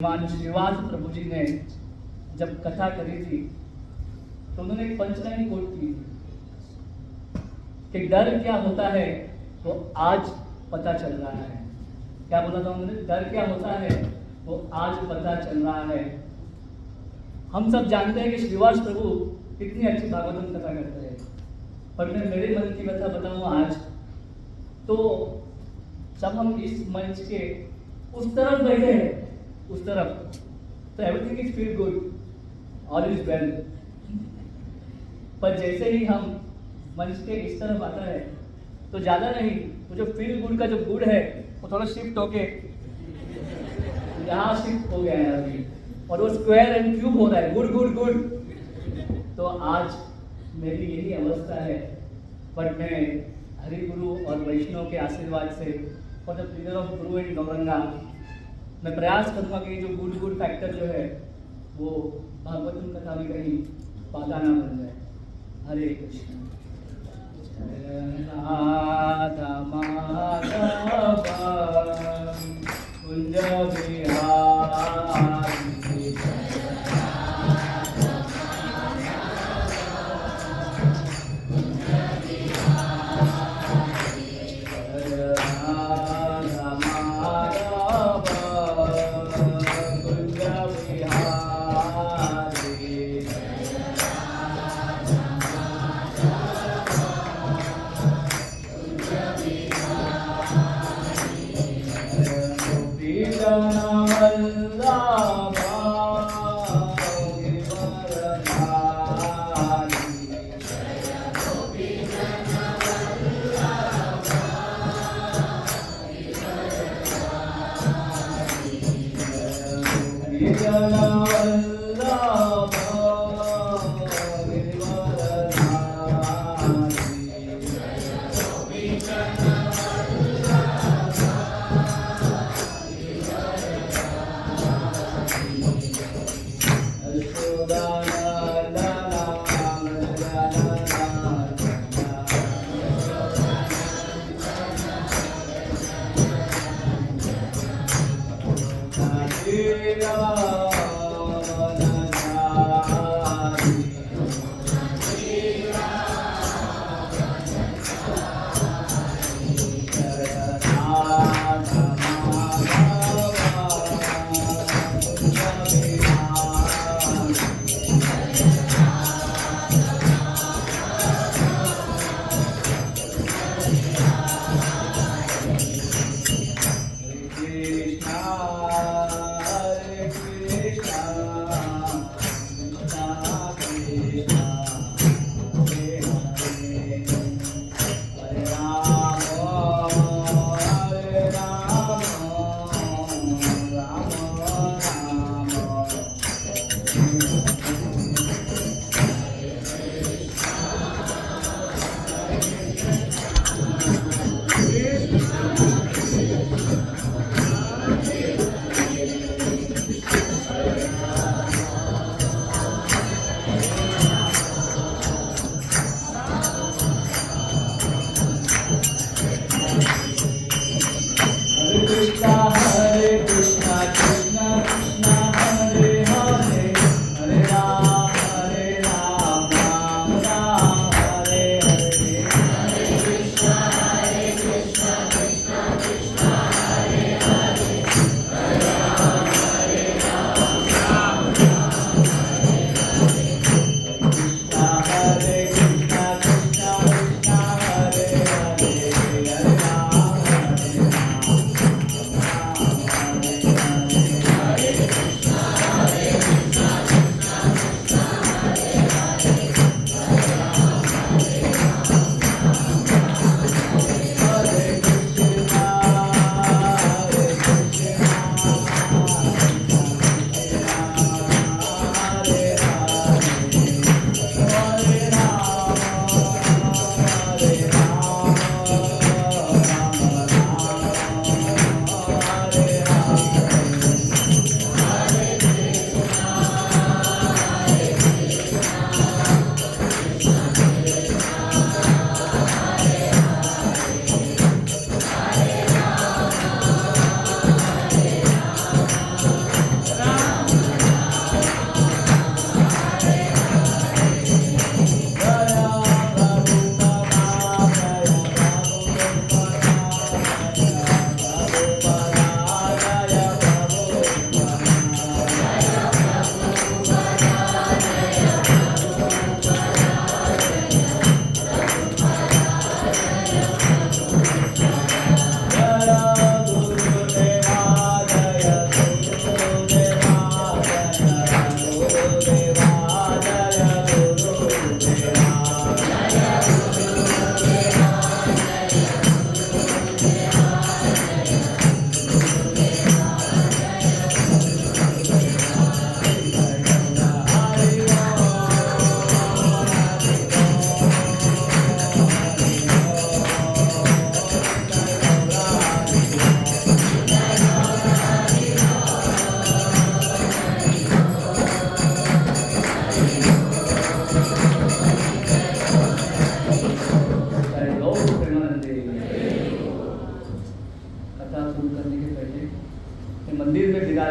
भगवान श्रीवास प्रभु जी ने जब कथा करी थी तो उन्होंने एक पंचलाइन कोट की थी कि डर क्या होता है वो आज पता चल रहा है। क्या बोला था उन्होंने? डर क्या होता है वो आज पता चल रहा है। हम सब जानते हैं कि श्रीवास प्रभु कितनी अच्छी भागवतम कथा करते हैं, पर मैं मेरे मन की कथा बताऊं आज। तो जब हम इस मंच के उस तरफ बैठे हैं, उस तरफ, तो everything is feel good, all is well. पर जैसे ही हम मंच के इस तरफ आता है तो ज़्यादा नहीं, वो जो फील गुड का जो गुड है वो थोड़ा शिफ्ट होके यहाँ शिफ्ट हो गया है अभी, और वो स्क्वायर एंड क्यूब हो रहा है, गुड गुड गुड। तो आज मेरी यही अवस्था है, बट मैं हरि गुरु और वैष्णव के आशीर्वाद से for the figure of Guru and Gauranga मैं प्रयास करूँगा कि जो गुड गुड फैक्टर जो है वो भागवतम कथा में कहीं बाधा ना बन जाए। हरे कृष्ण। राधा माधव कुंज बिहारी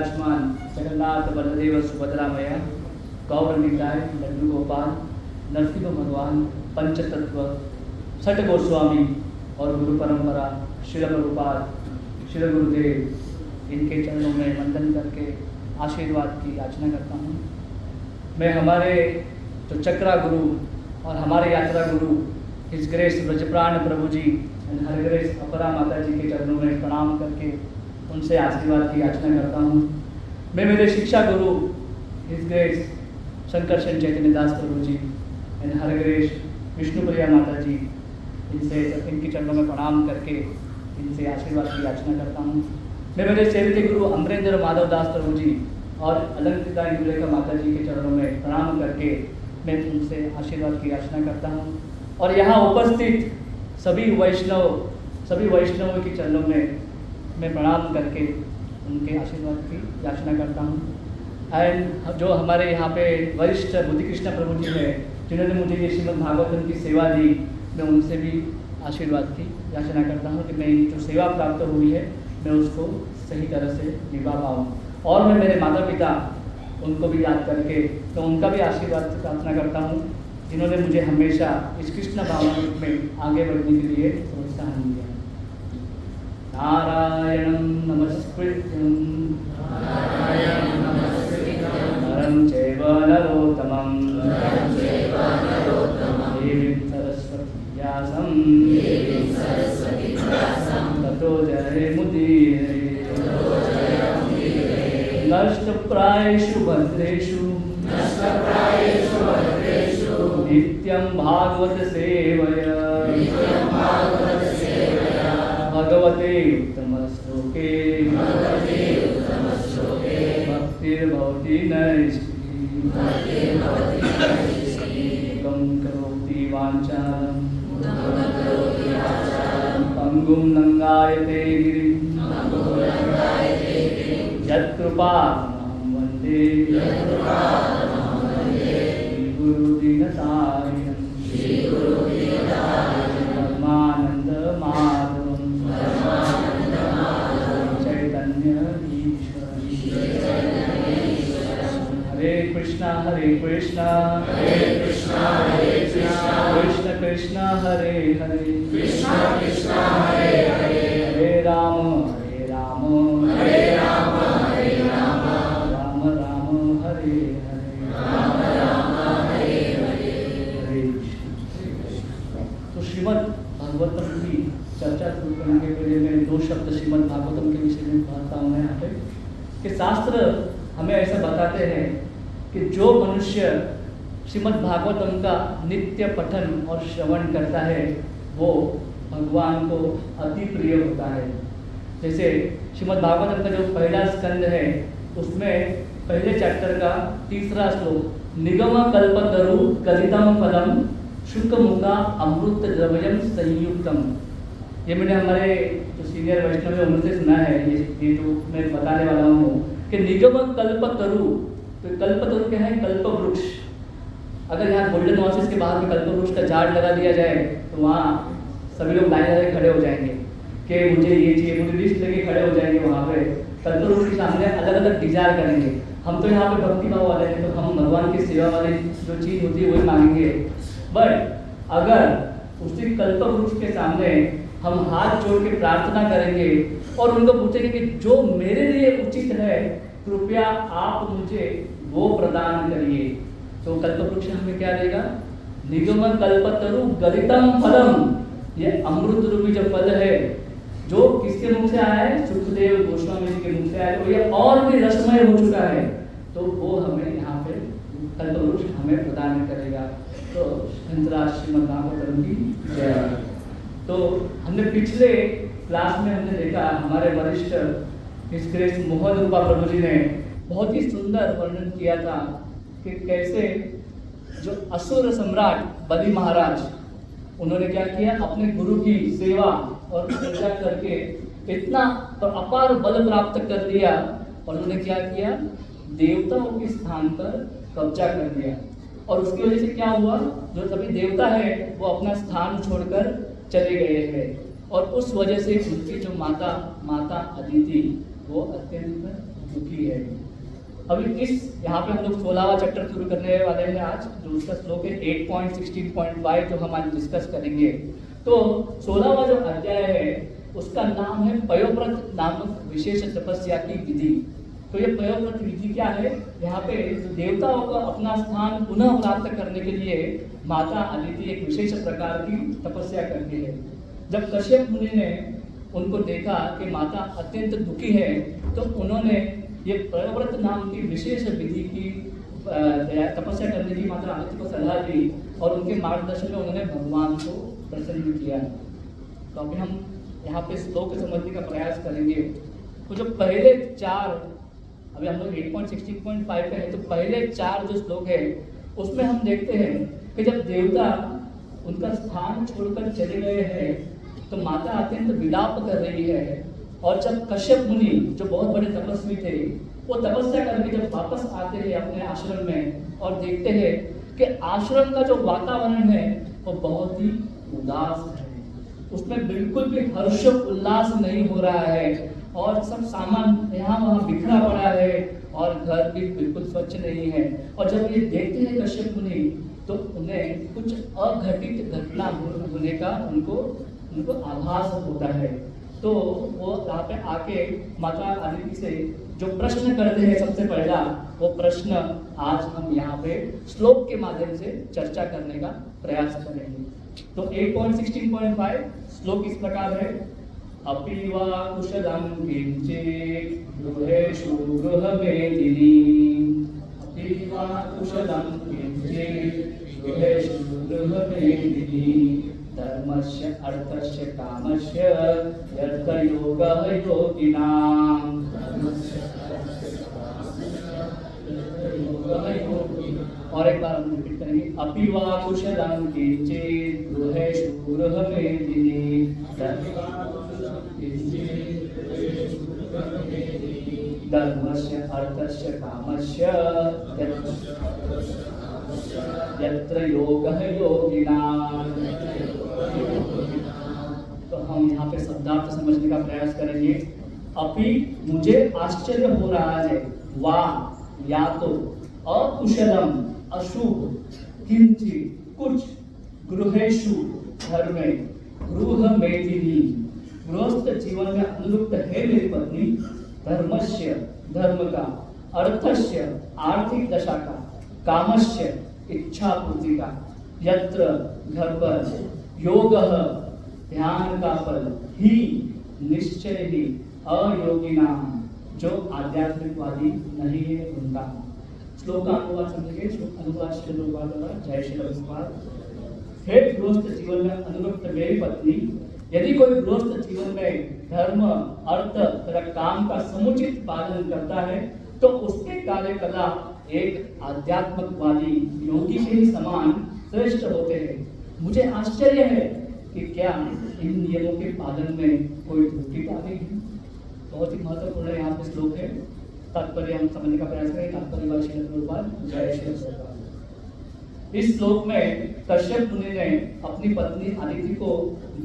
विराजमान जगन्नाथ बलदेव सुभद्रा मैया, गौर निताय लड्डू गोपाल, नरसिंह भगवान, पंचतत्व, छठ गोस्वामी और गुरु परंपरा, श्रील प्रभुपाद, श्री गुरुदेव, इनके चरणों में वंदन करके आशीर्वाद की याचना करता हूँ। मैं हमारे जो चक्रा गुरु और हमारे यात्रा गुरु his grace Brajaprana Prabhu ji and her grace Apara Mata जी के चरणों में प्रणाम करके उनसे आशीर्वाद की याचना करता हूँ। मैं मेरे शिक्षा गुरु his grace Sankarshan Chaitanya Das Prabhu ji and her grace Vishnupriya Mata ji, इनसे इनके चरणों में प्रणाम करके इनसे आशीर्वाद की याचना करता हूँ। मैं मेरे सेवते गुरु अमरेंद्र माधव दास प्रभु जी और अलंकृता इंदुलेखा माता जी के चरणों में प्रणाम करके मैं उनसे आशीर्वाद की याचना करता हूँ। और यहाँ उपस्थित सभी वैष्णवों के चरणों में मैं प्रणाम करके उनके आशीर्वाद की याचना करता हूँ। एंड जो हमारे यहाँ पे वरिष्ठ बुद्धि कृष्ण प्रभु जी हैं, जिन्होंने मुझे ये श्रीमद् भागवतम की सेवा दी, मैं उनसे भी आशीर्वाद की याचना करता हूँ कि मैं जो सेवा प्राप्त हुई है मैं उसको सही तरह से निभा पाऊँ। और मैं मेरे माता पिता उनको भी याद करके तो उनका भी आशीर्वाद से प्रार्थना करता हूँ, जिन्होंने मुझे हमेशा इस कृष्ण भावना में आगे बढ़ने के लिए प्रोत्साहन दिया। नारायणं नमस्कृत्यं नरं चैव नरोत्तमं देवीं सरस्वती व्यासं ततो जयमुदीरये। नष्टप्रायेषु भद्रेषु नित्यं भागवत सेवया भगवते उत्तमश्लोके भक्तिर्भवति नैष्ठी कं करोति वाञ्छालं पंगुं लंघयते गिरिं यत्कृपातमहं वन्दे श्रीगुरुदीनतारिणं परमानंद माधवं चैतन्य ईश्वर। हरे कृष्णा कृष्ण कृष्ण हरे हरे हरे राम राम राम हरे हरे। तो श्रीमद् भागवतम की चर्चा शुरू करने के पहले मैं दो शब्द श्रीमद् भागवतम के विषय में कहता हूँ यहाँ पे कि शास्त्र हमें ऐसा बताते हैं कि जो मनुष्य श्रीमद् भागवतम का नित्य पठन और श्रवण करता है वो भगवान को अति प्रिय होता है। जैसे श्रीमद् भागवतम का जो पहला स्कंद है उसमें पहले चैप्टर का तीसरा श्लोक, निगम कल्पतरु कलितम फलम शुक्मुखा अमृत द्रव्यम संयुक्तम, ये मैंने हमारे जो सीनियर वैष्णव है उनसे सुना है। ये जो मैं बताने वाला हूँ कि निगम कल्पतरु, तो कल्पतरु क्या है? कल्प वृक्ष। अगर यहाँ गोल्डन ऑफिस के बाहर में कल्प वृक्ष का झाड़ लगा दिया जाए तो वहाँ सभी लोग लाइन लगा खड़े हो जाएंगे कि मुझे ये चाहिए, मुझे लिस्ट लेके खड़े हो जाएंगे वहाँ पे कल्प वृक्ष के सामने अलग अलग डिजायर करेंगे। हम तो यहाँ पे भक्ति भाव वाले हैं तो हम भगवान की सेवा वाली जो चीज़ होती है वही मांगेंगे। बट अगर उसी कल्प वृक्ष के सामने हम हाथ जोड़ के प्रार्थना करेंगे और उनको पूछेंगे कि जो मेरे लिए उचित है कृपया आप मुझे वो प्रदान करिए, तो कल्पवृक्ष हमें क्या देगा? निगम कल्पतरु गलितम फलम, ये अमृत रूपी जो फल है जो किसके मुख से आया है? सुखदेव गोस्वामी जी के मुख से आया, तो ये और भी रसमय हो चुका है, तो वो हमें यहाँ पे कल्पवृक्ष हमें प्रदान करेगा। तो श्रीमद् भागवतम की जय। तो हमने पिछले क्लास में हमने देखा हमारे वरिष्ठ हिज ग्रेस मोहन रूपा प्रभु जी ने बहुत ही सुंदर वर्णन किया था कि कैसे जो असुर सम्राट बलि महाराज, उन्होंने क्या किया? अपने गुरु की सेवा और पूजा करके इतना तो अपार बल प्राप्त कर लिया और उन्होंने क्या किया? देवताओं के स्थान पर कब्जा कर लिया। और उसकी वजह से क्या हुआ? जो सभी देवता है वो अपना स्थान छोड़कर चले गए हैं और उस वजह से उनकी जो माता अदिति वो अत्यंत दुखी है। अभी इस यहाँ पे हम लोग 16वां चैप्टर शुरू करने वाले हैं आज, जो उसका श्लोक है 8.16.5 जो हम आज डिस्कस करेंगे। तो 16वां जो अध्याय है उसका नाम है पयोव्रत नामक विशेष तपस्या की विधि। तो ये पयोव्रत विधि क्या है? यहाँ पे देवताओं का अपना स्थान पुनः प्राप्त करने के लिए माता अदिति एक विशेष प्रकार की तपस्या करती है। जब कश्यप मुनि ने उनको देखा कि माता अत्यंत दुखी है, तो उन्होंने ये पयोव्रत नाम की विशेष विधि की तपस्या करने की माता अदिति को सलाह दी और उनके मार्गदर्शन में उन्होंने भगवान को प्रसन्न किया। तो अभी हम यहाँ पे श्लोक समझने का प्रयास करेंगे। तो जो पहले 4, अभी हम लोग 8.16.5 पे है, तो पहले 4 जो श्लोक है उसमें हम देखते हैं कि जब देवता उनका स्थान छोड़कर चले गए हैं तो माता अत्यंत विलाप कर रही है। और जब कश्यप मुनि जो बहुत बड़े तपस्वी थे, वो तपस्या करके जब वापस आते हैं अपने आश्रम में और देखते हैं कि आश्रम का जो वातावरण है वो बहुत ही उदास है, उसमें बिल्कुल भी हर्ष उल्लास नहीं हो रहा है और सब सामान यहाँ वहाँ बिखरा पड़ा है और घर भी बिल्कुल स्वच्छ नहीं है। और जब ये देखते हैं कश्यप मुनि तो उन्हें कुछ अघटित घटना होने का उनको आभास होता है। तो वो यहाँ पे आके माता अदिति से जो प्रश्न करते हैं, सबसे पहला वो प्रश्न आज हम यहाँ पे श्लोक के माध्यम से चर्चा करने का प्रयास करेंगे। तो 8.16.5 श्लोक इस प्रकार है। अपि वा कुशलं किंचित् गृहेषु गृहमेदिनी, अपि वा कुशलं किंचित् गृहेषु गृहमेदिनी, धर्मस्य अर्थस्य कामस्य यत्र योगः योगिनाम्। और एक बार हम रिपीट करेंगे। अपि वा कुशलं किंचित् गृहेषु गृहमेदिनी, धर्मस्य अर्थस्य कामस्य यत्र योगः योगिनाम्। तो हम यहाँ पे शब्दार्थ समझने का प्रयास करेंगे। अपि मुझे आश्चर्य हो रहा है, वा या तो, अकुशलम अशुभ, किंचित कुछ, गृहेषु घर में, गृह मेदिनी गृहस्थ जीवन में अनुरुक्त है मेरी पत्नी, धर्मस्य धर्म का, अर्थस्य आर्थिक दशा का, कामस्य इच्छा पूर्ति का, यत्र घर पर, योगः ध्यान का फल, ही निश्चय ही, अयोगिना जो आध्यात्मिकवादी नहीं है उनका। श्लोक का अनुवाद समझिए। अनुवाद श्री प्रभुपाद द्वारा। जय श्री प्रभुपाद। हे गृहस्थ जीवन में अनुरक्त मेरी पत्नी, यदि कोई गृहस्थ जीवन में धर्म, अर्थ तथा काम का समुचित पालन करता है तो उसके कार्यकलाप एक आध्यात्मिकवादी योगी के ही समान श्रेष्ठ होते हैं। मुझे आश्चर्य है कि क्या इन नियमों के पालन में कोई त्रुटि आ गई है। बहुत ही महत्वपूर्ण यहाँ पे श्लोक है। तात्पर्य हम समझने का प्रयास करें। तात्पर्य श्री प्रभुपाद। जय श्री प्रभुपाद। इस श्लोक में कश्यप मुनि ने अपनी पत्नी अदिति को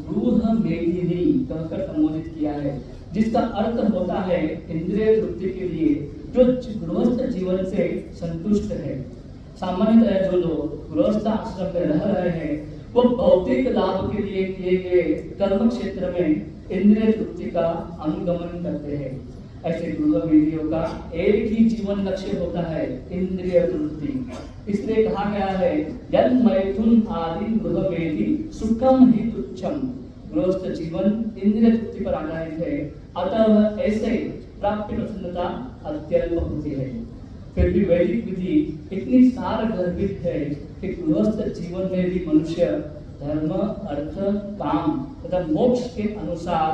गृह मेदिनी कहकर संबोधित किया है, जिसका अर्थ होता है इंद्रिय तृप्ति के लिए जो गृहस्थ जीवन से संतुष्ट है। सामान्यतः जो लोग गृहस्थ आश्रम में रह रहे हैं वो भौतिक लाभ के लिए किए गए कर्म क्षेत्र में इंद्रिय तृप्ति का अनुगमन करते हैं। ऐसे गृह मेदियों का एक ही जीवन लक्ष्य होता है, इंद्रिय तृप्ति। इसलिए कहा गया है यन मैथुन आदि गृह मेदि सुखम ही तुच्छम। गृहस्थ जीवन इंद्रिय तृप्ति पर आधारित है, अतः ऐसे प्राप्ति प्रसन्नता अत्यल्प होती है। फिर भी वैदिक विधि इतनी सार गर्भित है कि गृहस्थ जीवन में भी मनुष्य धर्म, अर्थ, काम तथा मोक्ष के अनुसार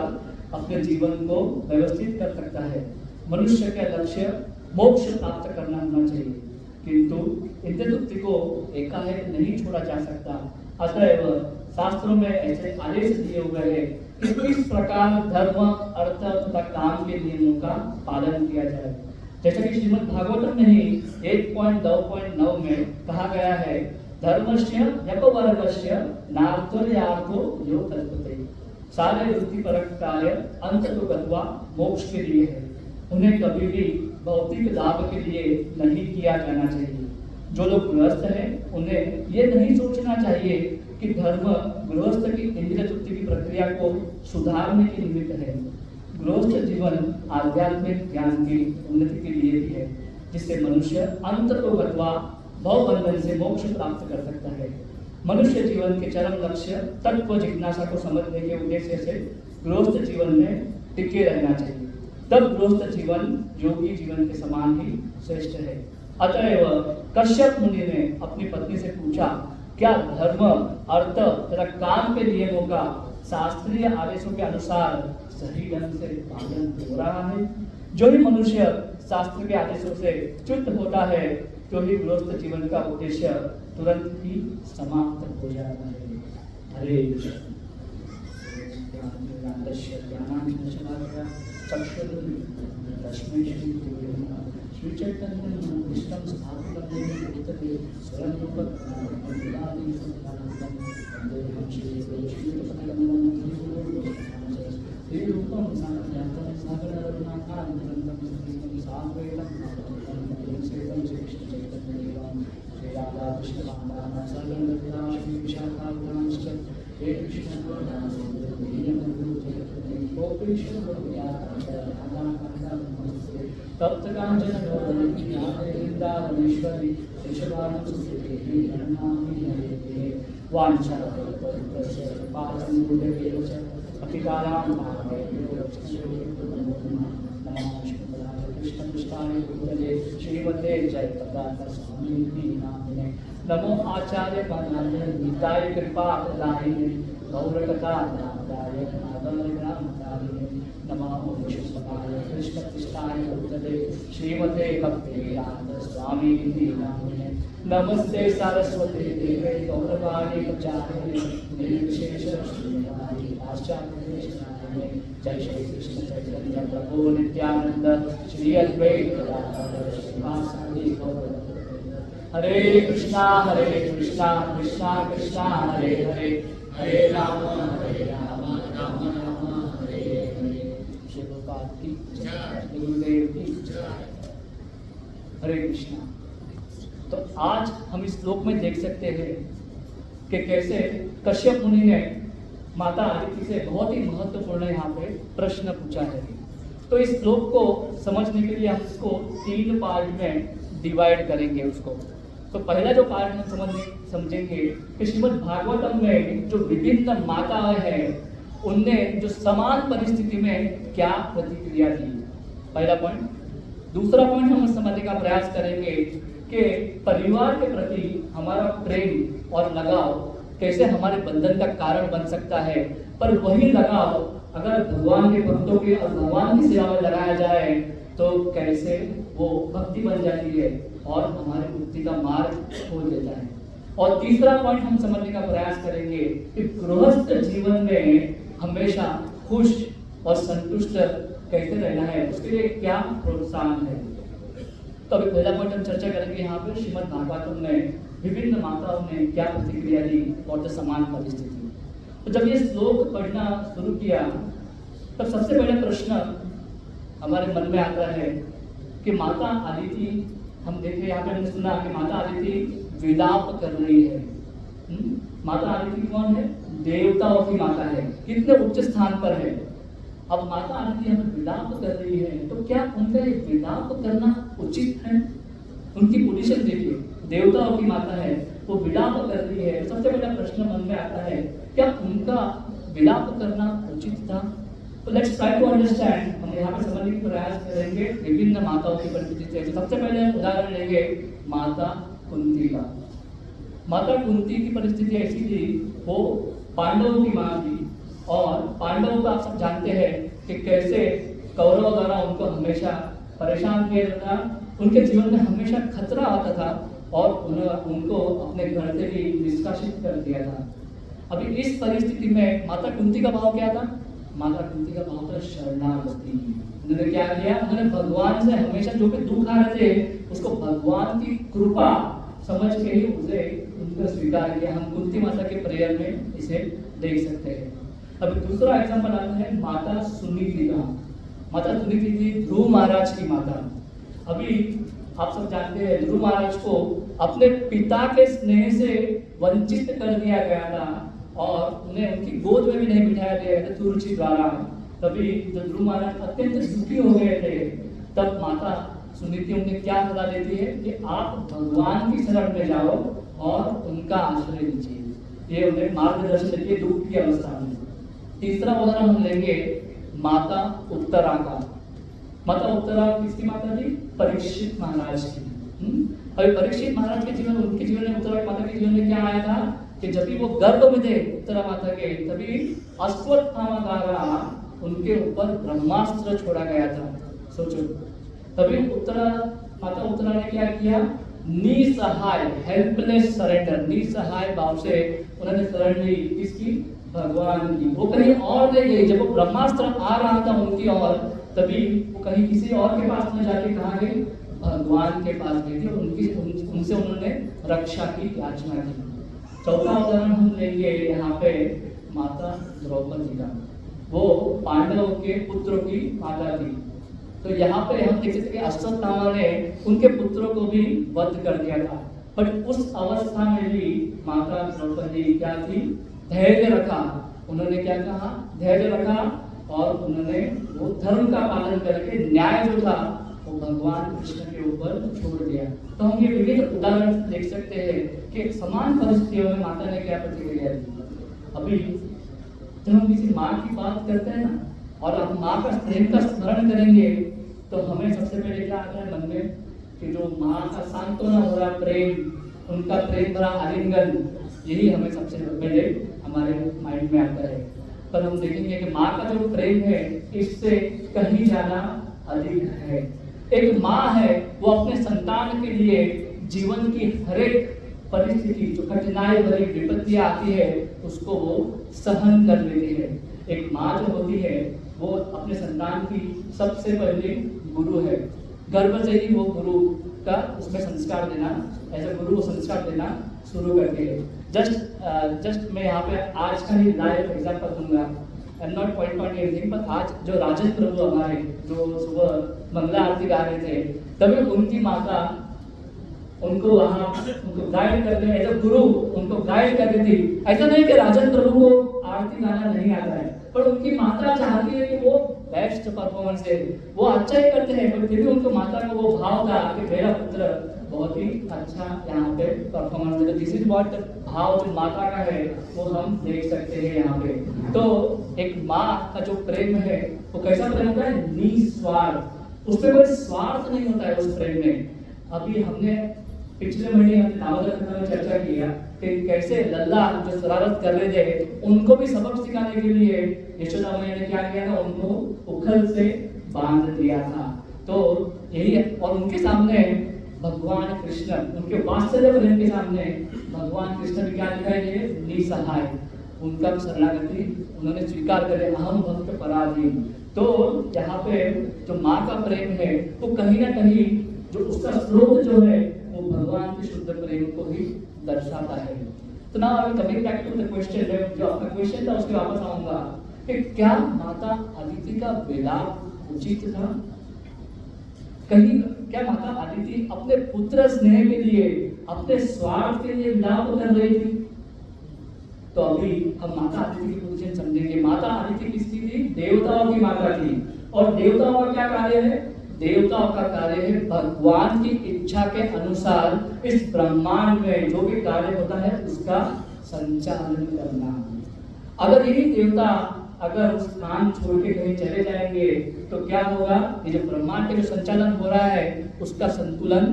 अपने जीवन को व्यवस्थित कर सकता है। मनुष्य का लक्ष्य मोक्ष प्राप्त करना होना चाहिए, किंतु इंद्रिय तृप्ति को एकाएक नहीं छोड़ा जा सकता। अतएव शास्त्रों में ऐसे आदेश दिए हुए हैं कि किस प्रकार धर्म, अर्थ तथा काम के नियमों का पालन किया जाए। जैसा कि श्रीमद् भागवतम में ही 1.9.9 में कहा गया है, धर्मस्य यपवर्गस्य नार्थर्यार्थो यो कल्पते। सारे वृत्ति परक कार्य अंत तो गत्वा मोक्ष के लिए है, उन्हें कभी भी भौतिक लाभ के लिए नहीं किया जाना चाहिए। जो लोग गृहस्थ हैं उन्हें ये नहीं सोचना चाहिए कि धर्म गृहस्थ की इंद्रिय तृप्ति की प्रक्रिया को सुधारने के निमित्त है। गृहस्थ जीवन आध्यात्मिक ज्ञान की उन्नति के लिए भी है, जिससे मनुष्य अंततोगत्वा भवबंधन से मोक्ष प्राप्त कर सकता है। मनुष्य जीवन के चरम लक्ष्य तत्व जिज्ञासा को समझने के उद्देश्य से गृहस्थ जीवन में टिके रहना चाहिए। तब गृहस्थ जीवन योगी जीवन के समान ही श्रेष्ठ है। अतएव कश्यप मुनि ने अपनी पत्नी से पूछा, क्या धर्म, अर्थ तथा काम के नियमों का शास्त्रीय आदेशों के अनुसार सही ढंग से पालन हो रहा है? जो ही मनुष्य शास्त्र के आदेशों से च्युत होता है तो ही गृहस्थ जीवन का उद्देश्य तुरंत ही समाप्त हो जाता है। हरे श्री चैतन्य इष्टम स्थापितं स्वयं तप्त कांचन वृंदावनेश्वरी श्रीमते नमो आचार्य गीताय कृपा प्रदायिने गौरकथा नमः कृष्ण कृष्णाय श्रीमते भक्तिवेदांत स्वामी नामिने नमस्ते सरस्वती देवे गौरवाणी प्रचारिणे निर्विशेष जय श्री कृष्ण चैतन्य प्रभु नित्यानंद श्री अद्वैत गदाधर श्रीवासादि गौर। हरे कृष्णा कृष्णा कृष्णा हरे हरे, हरे राम राम राम हरे हरे। शिवपाद की गुरुदेव की हरे कृष्णा। तो आज हम इस श्लोक में देख सकते हैं कि कैसे कश्यप मुनि ने माता आदिति से बहुत ही महत्वपूर्ण यहाँ पे प्रश्न पूछा है। तो इस श्लोक को समझने के लिए हम इसको 3 पार्ट में डिवाइड करेंगे उसको। तो पहला जो पार्ट हम समझेंगे कि श्रीमद् भागवतम में जो विभिन्न माताएं हैं उनने जो समान परिस्थिति में क्या प्रतिक्रिया दी, पहला पॉइंट। दूसरा पॉइंट हम समझने का प्रयास करेंगे कि परिवार के प्रति हमारा प्रेम और लगाव कैसे हमारे बंधन का कारण बन सकता है, पर वही लगाव अगर भगवान के भक्तों के और भगवान की सेवा में लगाया जाए तो कैसे वो भक्ति बन जाती है और हमारे मुक्ति का मार्ग खोल देता है। और तीसरा पॉइंट हम समझने का प्रयास करेंगे कि गृहस्थ जीवन में हमेशा खुश और संतुष्ट कैसे रहना है, उसके लिए क्या प्रोत्साहन है। तो अभी पहला पॉइंट हम चर्चा करेंगे यहाँ पे श्रीमद् भागवतम में विभिन्न माताओं ने क्या प्रतिक्रिया दी और तो समान परिस्थिति। तो जब ये श्लोक पढ़ना शुरू किया तब सबसे पहला प्रश्न हमारे मन में आता है कि माता आदिति, हम देखे यहाँ पे हमने सुना कि माता आदिति विलाप कर रही है। माता आदिति कौन है? देवताओं की माता है, कितने उच्च स्थान पर है। अब माता आदिति हमें विलाप कर रही है तो क्या उनका ये विलाप करना उचित है? उनकी पोजीशन देखिए, देवताओं की माता है, वो विलाप कर रही है। सबसे पहला प्रश्न मन में आता है, क्या उनका विलाप करना उचित था? तो लेट्स ट्राई टू अंडरस्टैंड। हम यहाँ पे समझने की प्रयास करेंगे विभिन्न माताओं की परिस्थिति से। सबसे पहले उदाहरण लेंगे माता कुंती का। माता कुंती की परिस्थिति ऐसी थी, वो पांडवों की माँ थी और पांडवों को आप सब जानते हैं कि कैसे कौरवों द्वारा उनको हमेशा परेशान किया जाता था, उनके जीवन में हमेशा खतरा आता था और उनको अपने घर से भी निष्कासित कर दिया था। अभी इस परिस्थिति में माता कुंती का भाव क्या था? माता कुंती का भाव था शरणागति। उन्होंने क्या किया? उन्होंने भगवान से हमेशा जो भी दुख आ रहे थे उसको भगवान की कृपा समझ के ही उसे उनको स्वीकार किया। हम कुंती माता के प्रेयर में इसे देख सकते हैं। अब दूसरा एग्जाम्पल आता है माता सुनीति का। माता सुनीति थी ध्रुव महाराज की माता। अभी आप सब जानते हैं ध्रुव महाराज को अपने पिता के स्नेह से वंचित कर दिया गया था और उन्हें उनकी गोद में भी नहीं बिठाया गया था सुरुचि द्वारा। तभी जब ध्रुव महाराज अत्यंत दुखी हो गए थे, तब माता सुनीति उन्हें क्या सलाह देती है कि आप भगवान की शरण में जाओ और उनका आश्रय लीजिए। ये उन्हें मार्गदर्शन देती है दुख की अवस्था में। तीसरा उदाहरण हम लेंगे माता उत्तरा का। माता उत्तरा किसकी माता थी? परीक्षित महाराज की। अभी परीक्षित महाराज के जीवन, उनके जीवन में, उत्तरा माता के जीवन में क्या आया था कि जब भी वो गर्भ में थे उत्तरा माता के, तभी अश्वत्थामा द्वारा उनके ऊपर ब्रह्मास्त्र छोड़ा गया था। सोचो, तभी माता उत्तरा ने क्या किया? निसहाय, हेल्पलेस सरेंडर, निसहाय भाव से उन्होंने शरण ली किसकी? भगवान की। वो कहीं और नहीं गई। जब वो ब्रह्मास्त्र आ रहा था उनकी ओर, तभी वो कहीं किसी और के पास न जाके कहाँ गई? भगवान के पास गई थी और उनसे उन्होंने रक्षा की याचना की। चौथा उदाहरण हम लेंगे यहाँ पे माता द्रौपदी का। वो पांडवों के पुत्रों की माता थी। तो यहाँ पे हम देख सकते हैं अश्वत्थामा ने उनके पुत्रों को भी वध कर दिया था। पर उस अवस्था में भी माता द्रौपदी क्या थी? धैर्य रखा। उन्होंने क्या कहा? धैर्य रखा और उन्होंने वो धर्म का पालन करके न्याय जो था वो भगवान कृष्ण के ऊपर छोड़ दिया। तो हम ये विविध उदाहरण देख सकते हैं कि समान परिस्थितियों में माता ने क्या प्रतिक्रिया दी। अभी जब हम किसी माँ की बात करते हैं ना और हम माँ का प्रेम का स्मरण करेंगे, तो हमें सबसे पहले क्या आता है मन में कि जो माँ का सांत्वना भरा प्रेम, उनका प्रेम भरा आलिंगन, यही हमें सबसे पहले हमारे माइंड में आता है। पर हम देखेंगे कि माँ का जो प्रेम है इससे कहीं ज्यादा अधिक है। एक माँ है वो अपने संतान के लिए जीवन की हर एक परिस्थिति, जो कठिनाई भरी विपत्तियां आती है, उसको वो सहन कर लेती है। एक माँ जो होती है वो अपने संतान की सबसे पहले गुरु है। गर्भ से ही वो गुरु का उसमें संस्कार देना, ऐसे गुरु को संस्कार देना शुरू करती है। जस्ट मैं यहाँ पे आज का ही लाइव एग्जांपल दूंगा। I am not point anything, पर आज जो राजन प्रभु हमारे जो सुबह मंगला आरती गा रहे थे, तभी उनकी माता उनको वहाँ उनको गाइड करते हैं, एज अ गुरु उनको गाइड कर रही थी। ऐसा नहीं कि राजन प्रभु को आरती गाना नहीं आता है, पर उनकी माता चाहती है कि वो बेस्ट परफॉर्मेंस दे। वो अच्छा ही करते हैं, पर फिर भी उनको माता को वो भाव था कि मेरा पुत्र बहुत ही अच्छा यहाँ पे performance they. This is what भाव जो माता का है वो हम देख सकते हैं यहाँ पे। तो एक माँ का जो प्रेम है वो कैसा प्रेम होता है? निस्वार्थ, उसमें कोई स्वार्थ नहीं होता है उस प्रेम में। अभी हमने पिछले महीने हमने दामोदर कथा में चर्चा किया कि कैसे लल्ला जो शरारत कर रहे थे उनको भी सबक सिखाने के लिए यशोदा मैया ने क्या किया था? उनको उखल से बांध दिया था। तो यही है। और उनके सामने भगवान कृष्ण, उनके वात्सल्य प्रेम के सामने भगवान कृष्ण भी क्या दिखाई दिए? निसहाय। उनका शरणागति उन्होंने स्वीकार कर लिया, अहम भक्त पराधीन। तो यहाँ पे जो माँ का प्रेम है वो कहीं ना कहीं जो उसका स्रोत जो है वो भगवान के शुद्ध प्रेम को ही दर्शाता है। तो ना अभी coming back to the question, जो आपका क्वेश्चन था उसके वापस आऊंगा कि क्या माता अदिति का विलाप उचित था? कहीं क्या माता अदिति अपने पुत्र स्नेह के लिए, अपने स्वार्थ के लिए विलाप कर रही थी? तो अभी हम माता अदिति की पोजीशन समझेंगे। माता अदिति किसकी थी? देवताओं की माता थी। और देवताओं का क्या कार्य है? देवताओं का कार्य है भगवान की इच्छा के अनुसार इस ब्रह्मांड में जो भी कार्य होता है उसका संचालन करना। अगर यही देवता अगर उस स्थान छोड़ के कहीं चले जाएंगे तो क्या होगा? ये जो ब्रह्मांड के जो संचालन हो रहा है उसका संतुलन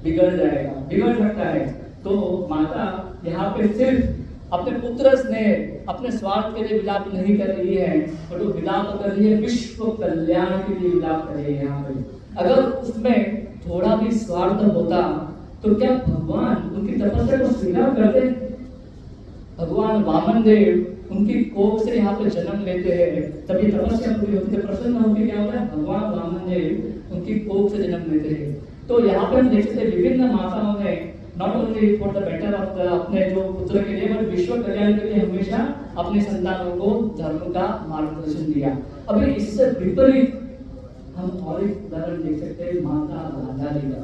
बिगड़ जाएगा, बिगड़ सकता है। तो माता यहाँ पे सिर्फ अपने पुत्र स्नेह, अपने स्वार्थ के लिए विलाप नहीं कर रही है, और वो विलाप कर रही है विश्व कल्याण के लिए विलाप कर रही है। यहाँ पे अगर उसमें थोड़ा भी स्वार्थ होता तो क्या भगवान उनकी तपस्या को स्वीकार करते? भगवान वामन देव उनकी कोख से यहाँ पे जन्म लेते हैं, तब ये तपस्या पूरी होती है, प्रसन्न होकर क्या होता है? भगवान वामन देव उनकी कोख से जन्म लेते हैं। तो यहाँ पे हम देख सकते हैं विभिन्न माताओं ने not only for the better of the अपने जो पुत्र के लिए, बट विश्व कल्याण के लिए हमेशा अपने संतानों को धर्म का मार्गदर्शन दिया। अभी इससे विपरीत हम और एक उदाहरण देख सकते हैं माता गांधारी का,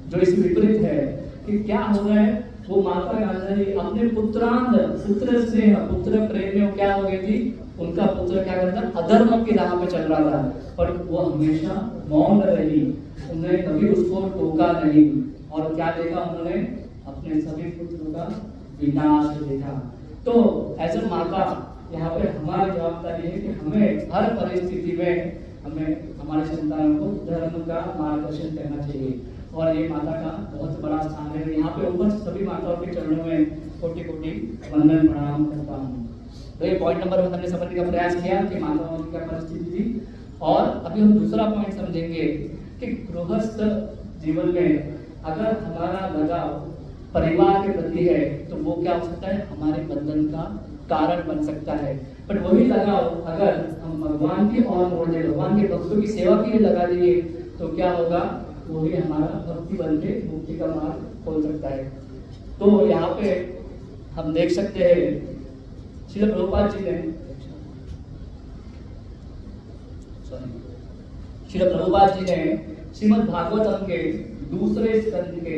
जो इस विपरीत है कि क्या हो रहा है। वो माता गांधारी अपने पुत्र स्नेह पुत्र प्रेम में क्या हो गई थी, उनका पुत्र क्या करता अधर्म की राह पे चल रहा था, पर वो हमेशा मौन रही, उन्होंने कभी उसको टोका नहीं, और क्या देखा उन्होंने अपने सभी पुत्रों का विनाश देखा। तो एज अ माता यहाँ पे हमारी जवाबदारी है कि हमें हर परिस्थिति में हमें हमारे संतानों को धर्म का मार्गदर्शन करना चाहिए, और ये माता का बहुत बड़ा स्थान है। यहाँ पे ऊपर सभी माताओं के चरणों में कोटि कोटि वंदन प्रणाम करता हूँ। तो ये पॉइंट नंबर 1 हमने समझने का प्रयास किया कि माताओं की क्या परिस्थिति थी, और अभी हम दूसरा पॉइंट समझेंगे कि गृहस्थ जीवन में अगर हमारा लगाव परिवार के प्रति है तो वो क्या हो सकता है, हमारे बंधन का कारण बन सकता है। बट वही लगाव अगर हम भगवान की ओर मोड़ दे, भगवान के भक्तों की सेवा के लिए लगा दिए, तो क्या होगा, वही हमारा भक्ति बन के मुक्ति का मार्ग खोल सकता है। तो यहाँ पे हम देख सकते हैं श्रील प्रभुपाद जी ने श्रीमद् भागवतम के दूसरे स्कंद के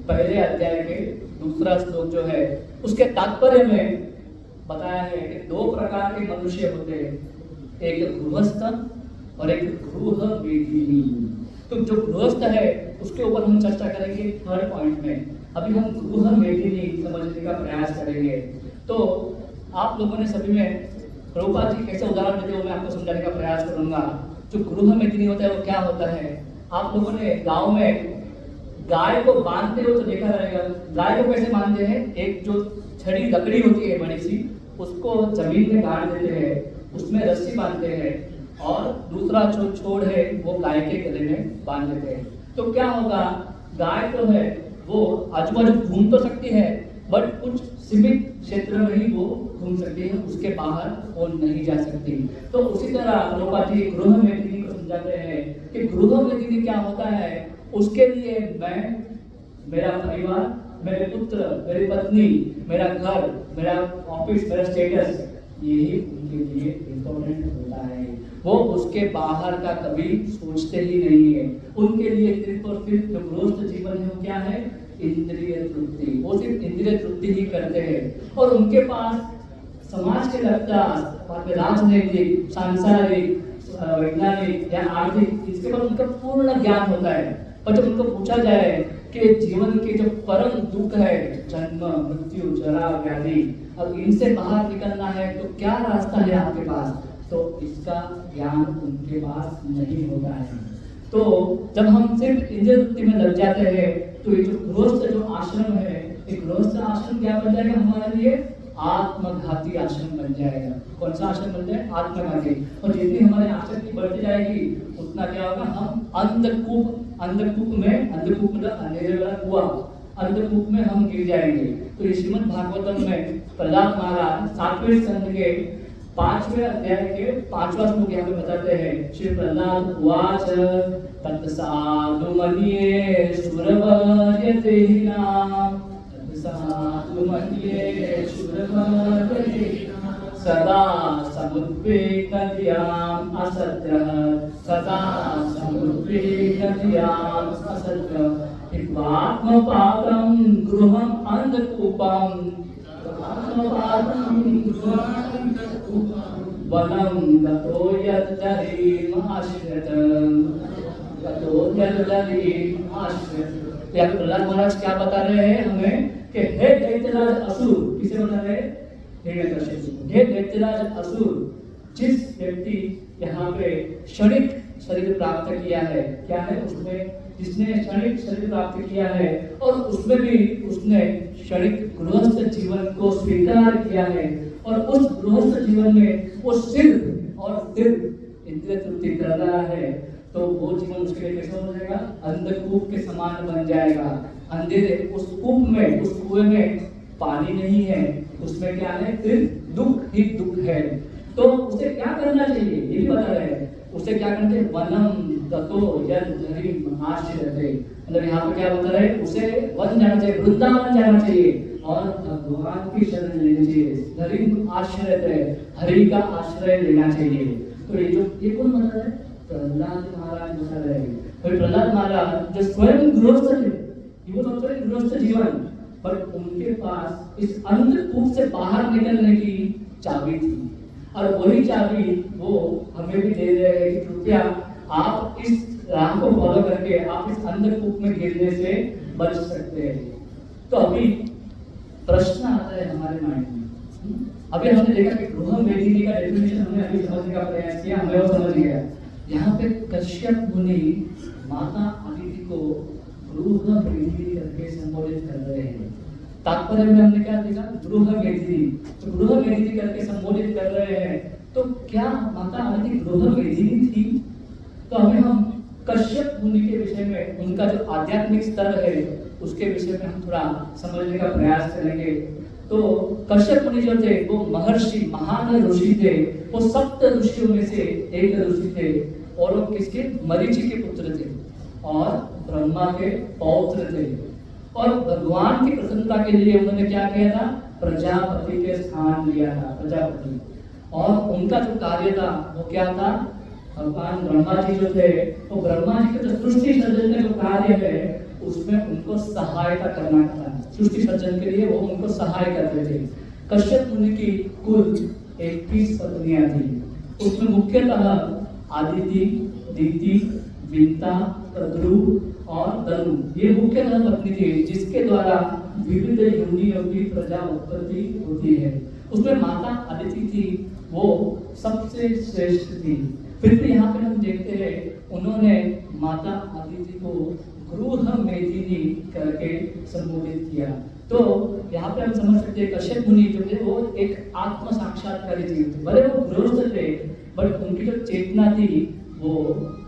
पहले अध्याय के दूसरा श्लोक जो है उसके तात्पर्य में बताया है कि 2 प्रकार के मनुष्य होते हैं, एक गृहस्थ और एक गृह वेदिनी। तो जो गृहस्थ है उसके ऊपर हम चर्चा करेंगे 3rd पॉइंट में। अभी हम गृह वेदिनी समझने का प्रयास करेंगे। तो आप लोगों ने सभी में प्रभुपाद जी कैसे उदाहरण देते हो मैं आपको समझाने का प्रयास करूंगा। जो गृह वेदिनी होता है वो क्या होता है, आप लोगों ने गांव में गाय को बांधते हो तो देखा रहेगा। गाय को कैसे बांधते हैं, एक जो छड़ी लकड़ी होती है बड़ी सी, उसको जमीन में गाड़ देते हैं, उसमें रस्सी बांधते हैं, और दूसरा जो छोड़ है वो गाय के गले में बांध देते हैं। तो क्या होगा, गाय तो है वो आजू बाजू घूम तो सकती है, बट कुछ सीमित क्षेत्र में ही वो घूम सकती है, उसके बाहर वो नहीं जा सकती। तो उसी तरह प्रभुपाद जी गृह वेदिनी को समझाते हैं कि गृह वेदिनी क्या होता है, उसके लिए मैं, मेरा परिवार, मेरे पुत्र, मेरी पत्नी, मेरा घर, मेरा ऑफिस, मेरा स्टेटस, यही उनके लिए इम्पोर्टेंट होता है। वो उसके बाहर का कभी सोचते ही नहीं है। उनके लिए सिर्फ और सिर्फ जो गृहस्थ जीवन है वो क्या है, इंद्रिय तृप्ति। वो सिर्फ इंद्रिय तृप्ति ही करते हैं, और उनके पास समाज के लगता राजनीतिक, सांसारिक, वैज्ञानिक या आर्थिक, इसके बाद उनका पूर्ण ज्ञान होता है। पर जब उनको पूछा जाए कि जीवन के जो परम दुख है, जन्म, मृत्यु, जरा, व्याधि, अब इनसे बाहर निकलना है तो क्या रास्ता है आपके पास, तो इसका ज्ञान उनके पास नहीं होता है। तो जब हम सिर्फ इंद्रिय तृप्ति में लग जाते हैं तो ये जो गृहस्थ जो आश्रम है, एक गृहस्थ आश्रम क्या बन जाएगा हमारे लिए, आत्मघाती आश्रम बन जाएगा। कौन सा आश्रम बन जाए, आत्मघाती। और जितनी हमारी आसक्ति बढ़ती जाएगी उतना क्या होगा, हम अंधकूप में, अंधकूप मतलब अंधेरे वाला कुआं, अंधकूप में हम गिर जाएंगे। तो ये श्रीमद् भागवतम में प्रहलाद महाराज 7वें स्कंद के 5वें अध्याय के 5वां श्लोक यहाँ पे बताते हैं। श्री प्रहलाद उवाच तत्साधु मन्ये सुरवर्यतेहिनां, तत्साधु मन्ये सुरवर्यतेहिनां, सदा समुद्विग्नधियाम् असत्यः, सदा समुद्विग्नधियाम् असत्यः, आत्मपातं गृहम् अंधकूपम्, वनं गतो यद्दरीम् आश्रित, गतो यद्दरीम् आश्रित। तो यहाँ पे प्रहलाद महाराज क्या बता रहे हैं हमें कि हे दैत्यराज असुर, किसे बता रहे हैं, हे दैत्यराज असुर, जिस व्यक्ति यहाँ पे क्षणिक शरीर प्राप्त किया है, क्या है उसमें, जिसने क्षणिक शरीर प्राप्त किया है और उसमें भी उसने क्षणिक गृहस्थ जीवन को स्वीकार किया है, और उस गृहस्थ जीवन में वो सिर्फ और सिर्फ इंद्रिय तृप्ति कर रहा है, तो वो जीवन उसके लिए कैसा हो जाएगा, अंधकूप के समान बन जाएगा। अंधेरे उस कूप में, उस कुएं में पानी नहीं है, उसमें क्या है, सिर्फ दुख ही दुख है। तो उसे क्या करना चाहिए ये भी बता रहे हैं। उसे क्या करना चाहिए, वनम गतो यद्दरीम् आश्रियते, मतलब यहाँ पे क्या बता रहे हैं, उसे वन जाना चाहिए, वृंदावन जाना चाहिए और भगवान की शरण लेनी चाहिए। धरीम् आश्रियते, हरि का आश्रय लेना चाहिए। तो ये जो ये कौन बता रहा है, प्रहलाद महाराज बता रहे हैं। फिर प्रहलाद महाराज जो स्वयं गृहस्थ थे, वो तो गृहस्थ जीवन, पर उनके पास इस अंधकूप से बाहर निकलने की चाबी थी, और वही चाबी वो हमें भी दे रहे हैं कि कृपया आप इस राह को फॉलो करके आप इस अंधकूप में गिरने से बच सकते हैं। तो अभी प्रश्न आता है हमारे माइंड में। अभी हमने देखा कि गृह मेदिनी का डेफिनेशन हमने अभी समझने का प्रयास किया, हमें वो समझ गया। यहाँ पे कश्यप मुनि माता अदिति को गृह मेदिनी करके संबोधित कर रहे हैं। तात्पर्य में हमने क्या देखा, गृह मेदिनी, तो गृह मेदिनी करके संबोधित कर रहे हैं। तो क्या माता अदिति गृह मेदिनी थी? तो अभी हम कश्यप मुनि के विषय में, उनका जो आध्यात्मिक स्तर है उसके विषय में हम थोड़ा समझने का प्रयास करेंगे। तो कश्यप मुनि जो थे वो महर्षि, महान ऋषि थे। वो सप्त ऋषियों में से एक ऋषि थे, और वो किसके, मरीचि के पुत्र थे और ब्रह्मा के पौत्र थे। और भगवान की प्रसन्नता के लिए उन्होंने क्या किया था, प्रजापति के स्थान लिया था, प्रजापति। और उनका जो कार्य था वो क्या था, भगवान ब्रह्मा जी जो थे वो ब्रह्मा जी का जो सृष्टि सर्जन का जो कार्य है उसमें उनको सहायता करना था। सृष्टि सर्जन के लिए वो उनको सहाय करते थे। कश्यप मुनि की कुल 21 पत्नियां थी। उसमें मुख्यतः आदिति, दीति, विंता, प्रद्रु और दनु, ये मुख्यतः पत्नी थी जिसके द्वारा विविध योनियों की प्रजा उत्पत्ति होती है। उसमें माता अदिति थी, वो सबसे श्रेष्ठ थी। फिर भी यहाँ पे हम देखते हैं उन्होंने माता अदिति को गृह मेदिनी करके संबोधित किया। तो यहाँ पे हम समझ सकते हैं कश्यप मुनि जो थे वो एक आत्म साक्षात्कारी जीव थे। भले वो गृहस्थ थे, बट उनकी जो चेतना थी वो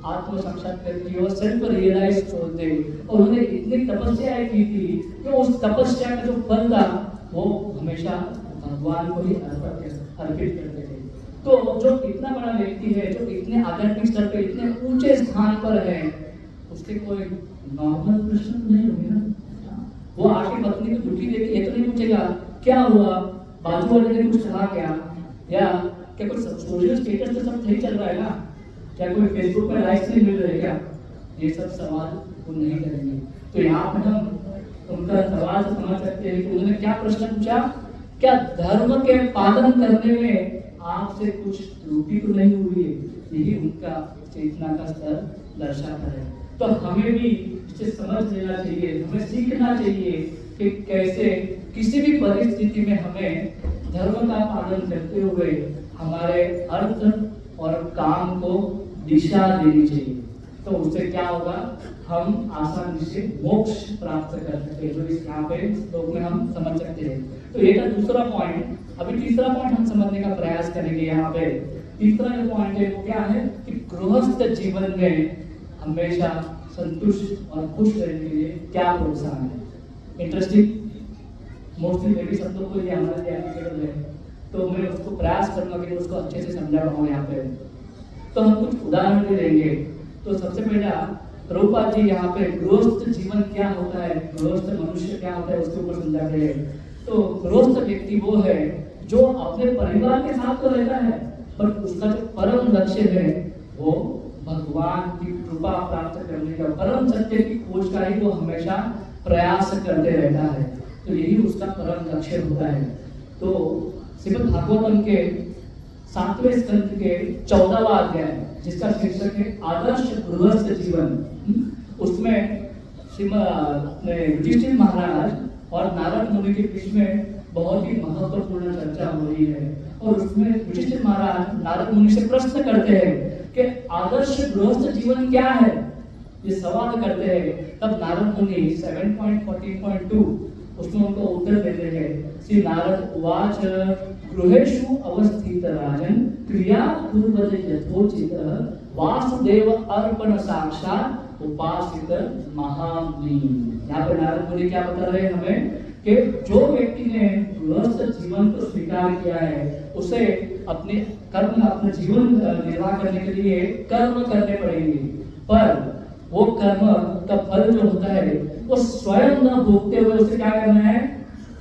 आत्म साक्षात्कार की, वो सेल्फ रियलाइज थे। और उन्होंने इतनी तपस्याएं की थी कि उस तपस्या का जो फल था वो हमेशा भगवान को ही अर्पित करते थे। तो जो इतना बड़ा व्यक्ति है, जो इतने आध्यात्मिक स्तर पे इतने ऊंचे स्थान पर है, उसके कोई नॉर्मल प्रश्न नहीं होंगे ना। वो आके पत्नी को दुखी देखी ये तो नहीं पूछेगा क्या हुआ, बाजू वाले ने कुछ कहा क्या, या क्या कुछ सोशल स्टेटस तो सब सही चल रहा है ना, क्या कोई फेसबुक पे लाइक्स नहीं मिल रहे क्या, ये सब सवाल वो नहीं करेंगे। तो यहाँ पर हम उनका सवाल से समझ सकते हैं कि उन्होंने क्या प्रश्न पूछा, क्या धर्म के पालन करने में आपसे कुछ त्रुटि तो नहीं हुई है। यही उनका चेतना का स्तर दर्शाता है। तो हमें भी इसे समझ लेना चाहिए, हमें सीखना चाहिए कि कैसे किसी भी परिस्थिति में हमें धर्म का पालन करते हुए हमारे अर्थ और काम को दिशा देनी चाहिए। तो उससे क्या होगा, हम आसानी से मोक्ष प्राप्त कर सकते हैं, जो इस यहाँ पे श्लोक में हम समझ सकते हैं। तो ये था दूसरा पॉइंट। अभी तीसरा पॉइंट हम समझने का प्रयास करेंगे। यहाँ पे तीसरा जो पॉइंट है वो क्या है कि गृहस्थ जीवन में हमेशा संतुष्ट और खुश रहने के लिए क्या प्रोत्साहन है। इंटरेस्टिंग, मोस्टली मे भी सब लोग को ये हमारे लिए एप्लीकेबल है, तो मैं उसको प्रयास करूंगा कि उसको अच्छे से समझा पाऊँ यहाँ पे। तो हम कुछ उदाहरण भी देंगे। तो सबसे पहला प्रभुपाद जी यहाँ पे गृहस्थ जीवन क्या होता है, गृहस्थ मनुष्य क्या होता है उसके ऊपर समझाते हैं। तो गृहस्थ व्यक्ति वो है जो अपने परिवार के साथ तो रहता है, पर उसका जो परम लक्ष्य है वो भगवान की कृपा प्राप्त करने का, परम सत्य की खोज का ही वो हमेशा प्रयास करते रहता है। तो यही उसका परम लक्ष्य होता है। तो श्रीमद् भागवतम के 7वें स्कंद के 14वां अध्याय जिसका शीर्षक है आदर्श गृहस्थ जीवन, उसमें युधिष्ठिर महाराज और नारद मुनि के बीच में बहुत ही महत्वपूर्ण चर्चा हो रही है। और उसमें युधिष्ठिर महाराज नारद मुनि से प्रश्न करते हैं कि आदर्श गृहस्थ जीवन क्या है, ये सवाल करते हैं। तब नारद मुनि 7.14.2 उसमें उनको उत्तर देते हैं। श्री नारद उवाच गृहेषु अवस्थित राजन क्रिया कुर्वत यथोचित वासुदेव अर्पण साक्षात उपासित महामुनि। यहाँ पर नारद मुनि क्या बता रहे हैं हमें कि जो व्यक्ति ने गृहस्थ जीवन को स्वीकार किया है उसे अपने कर्म, अपने जीवन निर्वाह करने के लिए कर्म करने पड़ेंगे, पर वो कर्म का फल जो होता है वो स्वयं न भोगते हुए उसे क्या करना है,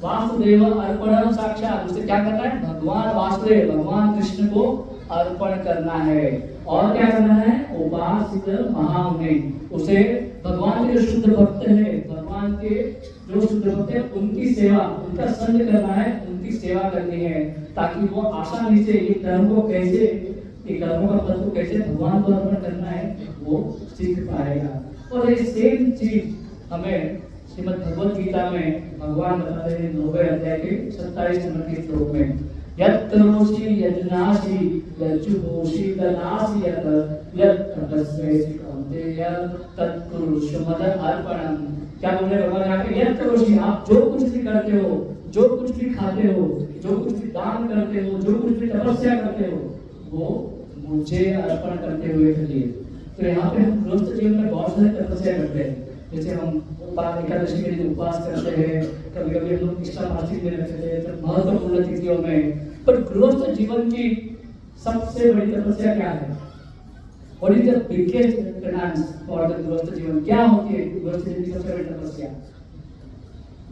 वासुदेव अर्पण साक्षात, उसे क्या करना है, भगवान वासुदेव, भगवान कृष्ण को अर्पण करना है। और क्या करना है? उपासित महामुने, उसे भगवान के जो शुद्ध भक्त है, भगवान के जो शुद्ध भक्त है, उनकी सेवा, उनका संग करना है, उनकी सेवा करनी है, ताकि वो आसानी से ये कर्म को कैसे, ये कर्मों का फल को कैसे भगवान को अर्पण करना है वो सीख पाएगा। और ये सेम चीज हमें श्रीमद् भगवत गीता में भगवान बताते हैं 9वें अध्याय के 27 नंबर के श्लोक में, यत्रोषि यजनासि यजुहोषि दनासि यत्तपस्वेसि कौन्तेय तत्कुरुष्व मद अर्पणम। क्या बोल रहे भगवान यहाँ पे? यत्रोषि, आप जो कुछ भी करते हो, जो कुछ भी खाते हो, जो कुछ भी दान करते हो, जो कुछ भी तपस्या करते हो, वो मुझे अर्पण करते हुए करिए। तो यहाँ पे हम गृहस्थ जीवन में बहुत सारी तपस्या करते हैं, जैसे हम एकादशी के दिन उपवास करते हैं, कभी कभी हम लोग निष्ठा मासिक में रखते हैं, तो महत्वपूर्ण तिथियों में। पर गृहस्थ जीवन की सबसे बड़ी तपस्या क्या है? What is the biggest penance for the गृहस्थ जीवन? क्या होती है गृहस्थ जीवन की सबसे बड़ी तपस्या?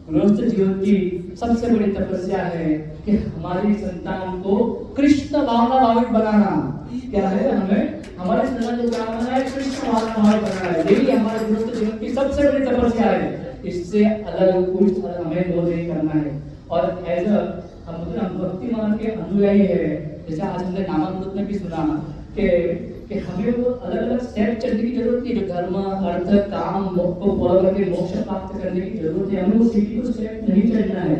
गृहस्थ जीवन की सबसे बड़ी तपस्या है कि हमारी संतान को कृष्ण भावनाभावित बनाना। क्या है? हमें हमारे संतान को क्या बनाना है? कृष्ण भावनाभावित बनाना है। यही हमारे गृहस्थ जीवन की सबसे बड़ी तपस्या है। इससे अलग कुछ हमें वो नहीं करना है। और एज अ हम भक्ति मार्ग के अनुयायी है, जैसे आज हमने नामामृत में भी सुना कि हमें वो अलग अलग स्टेप चलने की जरूरत नहीं है, जो धर्म अर्थ काम को फॉलो करके मोक्ष प्राप्त करने की जरूरत है। हमें वो सीढ़ी को स्टेप नहीं चलना है,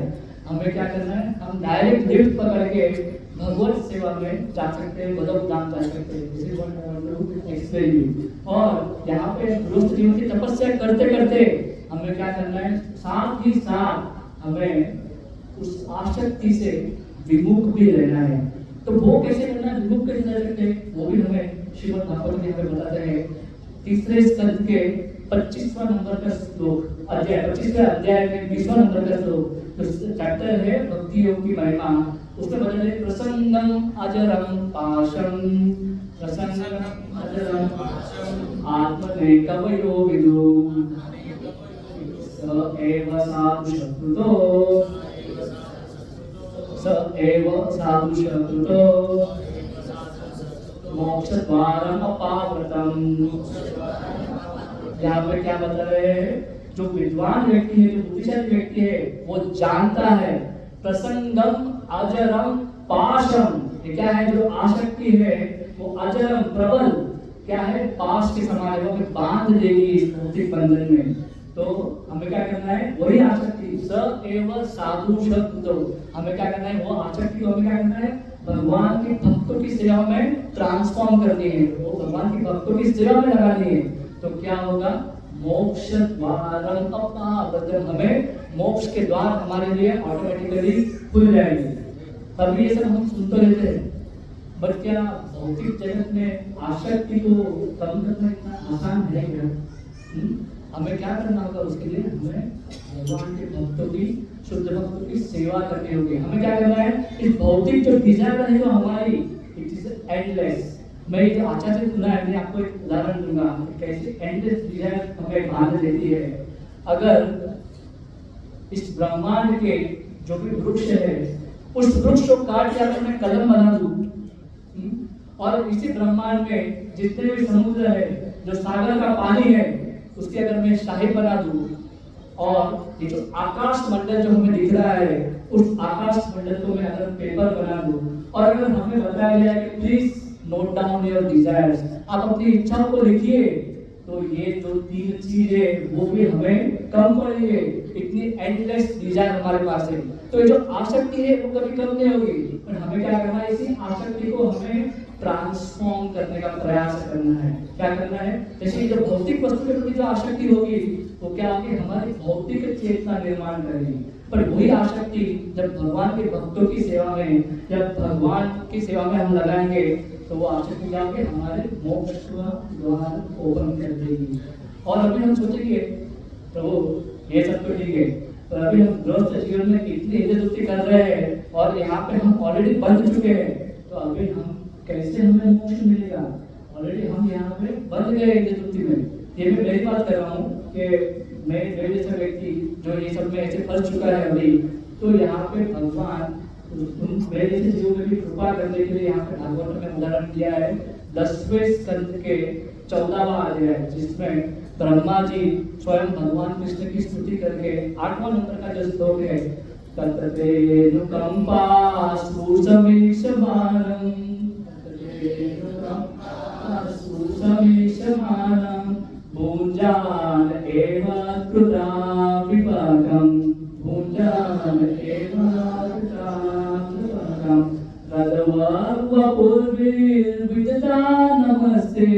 हमें क्या करना है? हम डायरेक्ट लिफ्ट पकड़ के भगवत सेवा में जा सकते हैं, बदल धाम जा सकते हैं। This is what I want to explain you. और यहाँ पे गृहस्थ जीवन की तपस्या करते करते हमें क्या करना है? साथ ही साथ हमें उस आसक्ति से विमुख भी रहना है। तो वो कैसे करना है? विमुख कैसे रह सकते हैं? वो भी हमें श्रीमद् भागवत जी हमें बताते हैं। तीसरे स्कंद के 25वां नंबर का श्लोक, अध्याय 25वें अध्याय में 20वां नंबर का श्लोक, तो चैप्टर है भक्ति योग की महिमा। उसमें बताते हैं प्रसंगम अजरम पाशम, प्रसंगम अजरम पाशम आत्मने कवयो विदु स एव साधु शत्रुतो, स एव साधु शत्रुतो मोक्ष द्वारम अपावृतम। यहाँ पे क्या बता रहे हैं? जो विद्वान व्यक्ति है, जो बुद्धिशाली व्यक्ति है, वो जानता है प्रसंगम अजरम पाशम, ये क्या है? जो आसक्ति है वो अजरम प्रबल क्या है? पाश के समान है, वो बांध देगी इस भौतिक बंधन में। तो हमें क्या करना है? वही आसक्ति स एव साधु शब्दो, हमें क्या करना है? वो आसक्ति को हमें क्या करना है? भगवान के भक्तों की सेवा में ट्रांसफॉर्म करनी है, वो भगवान के भक्तों की सेवा में लगानी है। तो क्या होगा? मोक्ष द्वारम अपावृतम, हमें मोक्ष के द्वार हमारे लिए ऑटोमेटिकली खुल जाएंगे। अभी ये सब हम सुन तो लेते हैं, बट क्या भौतिक जगत में आसक्ति को कम करना इतना आसान है क्या? हमें क्या करना होगा? उसके लिए हमें भगवान के भक्तों की, शुद्ध भक्तों की सेवा करनी होगी। हमें क्या करना है? इस भौतिक जो डिजायर है जो हमारी, इट इज एंडलेस। मैं जो आचार्य से सुना है, मैं आपको एक उदाहरण दूंगा कैसे एंडलेस डिजायर हमें बांध देती है। अगर इस ब्रह्मांड के जो भी वृक्ष है, उस वृक्ष को काट के अगर मैं कलम बना दूं, और इसी ब्रह्मांड में जितने भी समुद्र है, जो सागर का पानी है, उसकी अगर मैं शाही बना दूं, और ये जो आकाश मंडल जो हमें दिख रहा है, उस आकाश मंडल को मैं अगर पेपर बना दूं, और अगर हमें बताया गया कि please note down your desires, आप अपनी इच्छाओं को लिखिए, तो ये जो तीन चीज है वो भी हमें कम पड़ेंगे। इतनी एंडलेस डिजायर हमारे पास है। तो ये जो आसक्ति है वो कभी कम नहीं होगी, पर हमें क्या करना है? इसी आसक्ति को हमें ट्रांसफॉर्म करने का प्रयास करना है। क्या करना है? जैसे जो भौतिक वस्तु के प्रति जो आसक्ति होगी, वो क्या होगी? हमारी भौतिक चेतना निर्माण करेगी। पर वही आसक्ति जब भगवान के भक्तों की सेवा में, जब भगवान की सेवा में हम लगाएंगे, तो वो आसक्ति क्या होगी? हमारे मोक्ष का द्वार ओपन कर देगी। और अभी हम सोचेंगे प्रभु ये सब तो ठीक है, पर अभी हम गृहस्थ जीवन में इतनी इज्जत कर रहे हैं और यहाँ पे हम ऑलरेडी बंध चुके हैं, तो अभी हम कैसे हमें मोक्ष मिलेगा? ऑलरेडी हम यहाँ पे बंध गए इज्जत में। ये मैं पहली बात कर रहा हूँ कि मैं जैसा व्यक्ति जो ये सब में ऐसे फंस चुका है अभी, तो यहाँ पे भगवान मेरे जैसे जीवों में भी कृपा करने के लिए यहाँ पे भागवत में उदाहरण दिया है 10वें स्कंद के 14वां अध्याय, जिसमें ब्रह्मा जी स्वयं भगवान कृष्ण की स्तुति करके 8वां नंबर का जो श्लोक है, तत्तेनुकंपा सुसमीशमानं सुसमीशमानं भुञ्जान एव कृता विपाकं भुञ्जान एव कृता विपाकं तद्वपूर्वीर्विदता नमस्ते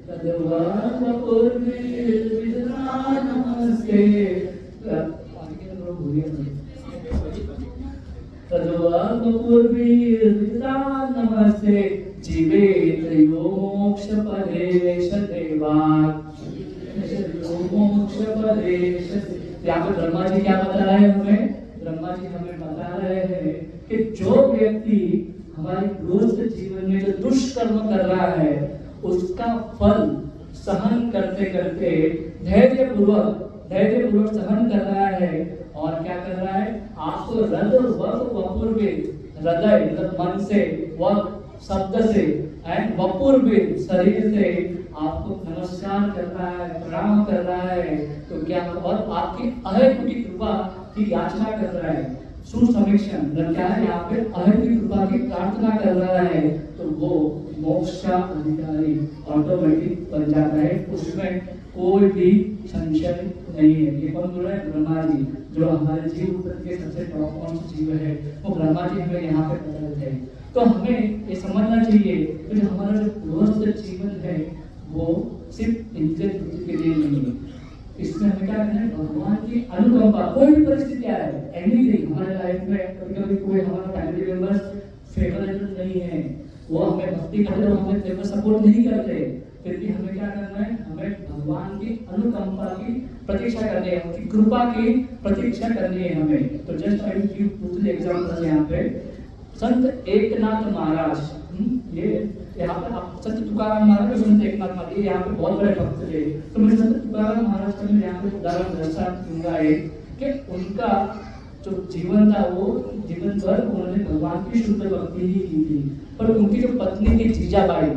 तद्वपूर्वीर्विदता नमस्ते तद्वपूर्वीर्विदता नमस्ते जीवेत यो मोक्षपदेश देवात् मोक्षपदेश। यहाँ पे ब्रह्मा जी क्या बता रहे हैं हमें? ब्रह्मा जी हमें बता रहे हैं कि जो व्यक्ति हमारे गृहस्थ जीवन में जो दुष्कर्म कर रहा है उसका फल सहन करते करते धैर्यपूर्वक सहन कर रहा है, और क्या कर रहा है? आपको वपूर्वे हृदय मतलब मन से, वक शब्द से एंड वपूर्वे शरीर से आपको नमस्कार कर रहा है, प्रणाम कर रहा है, तो क्या और आपकी अहेतु की कृपा की याचना कर रहा है। सुसमीक्षण मतलब क्या है? यहाँ पे अहेतु की कृपा की प्रार्थना कर रहा है, तो वो मोक्ष का अधिकारी ऑटोमेटिक बन जाता है, उसमें कोई भी संशय नहीं है। ये कौन बोल रहा है? ब्रह्मा जी, जो हमारे जीव के सबसे टॉप मोस्ट जीव है, वो ब्रह्मा जी हमें यहाँ पे बता रहे हैं। तो हमें ये समझना चाहिए कि जो हमारा जो गृहस्थ जीवन है वो सिर्फ इंद्रिय तृप्ति के लिए नहीं है, इसमें हमें क्या करना है? भगवान की अनुकंपा। कोई भी परिस्थिति आए, एनीथिंग हमारे लाइफ में, कभी कभी कोई हमारा फैमिली मेंबर्स फेवरेबल नहीं है, वो हमें भक्ति करते हैं, हमें फेवर सपोर्ट नहीं करते, फिर भी हमें क्या करना है? हमें भगवान की अनुकंपा की प्रतीक्षा करनी है, उनकी कृपा की प्रतीक्षा करनी है हमें। तो just I will give 2-3 examples यहाँ पे। संत एकनाथ महाराज, ये यहाँ पे आप संत तुकाराम महाराज, संत एकनाथ महाराज, ये यहाँ पे बहुत बड़े भक्त थे। तो मैं संत तुकाराम महाराज का मैं यहाँ पे उदाहरण दर्शा दूंगा एक, कि उनका जो जीवन था वो जीवन भर उन्होंने भगवान की शुद्ध भक्ति ही की थी, पर उनकी जो पत्नी थी जीजाबाई,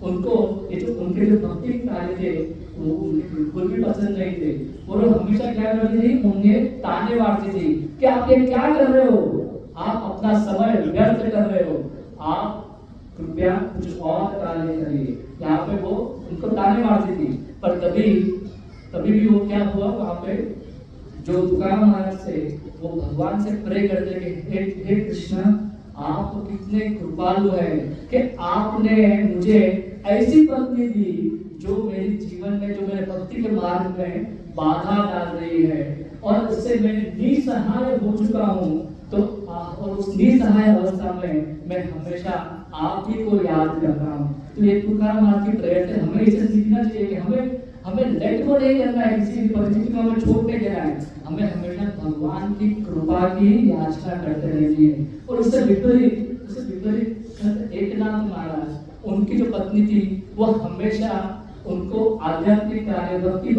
उनको ये जो उनके जो भक्ति कार्य थे वो उन्हें बिल्कुल भी पसंद नहीं थे। वो लोग हमेशा क्या करती थी? उन्हें ताने मारती थी कि आप ये क्या कर रहे हो, आप अपना समय व्यर्थ कर रहे हो, आप कृपया कुछ और कार्य करिए। यहाँ पे वो उनको ताने मारती थी, पर तभी भी वो क्या हुआ? वहाँ पे जो तुकाराम महाराज से वो भगवान से प्रे करते कि हे कृष्ण, आप तो कितने कृपालु हैं कि आपने मुझे ऐसी पत्नी दी जो मेरे जीवन में, जो मेरे भक्ति के मार्ग में बाधा डाल रही है, और उससे मैं निसहाय हो चुका हूँ। तो और उस निसहाय अवस्था में मैं हमेशा आप ही को याद कर रहा हूँ। तो ये तुकाराम महाराज की प्रेयर से हमें इसे सीखना चाहिए कि हमें लेट गो नहीं करना है, किसी भी परिस्थिति में हमें छोड़ नहीं देना है, हमें हमेशा भगवान की कृपा की याचना करते रहनी है। और उससे विपरीत एकनाथ महाराज, उनकी जो पत्नी थी वो हमेशा उनको आध्यात्मिक कार्य, भक्ति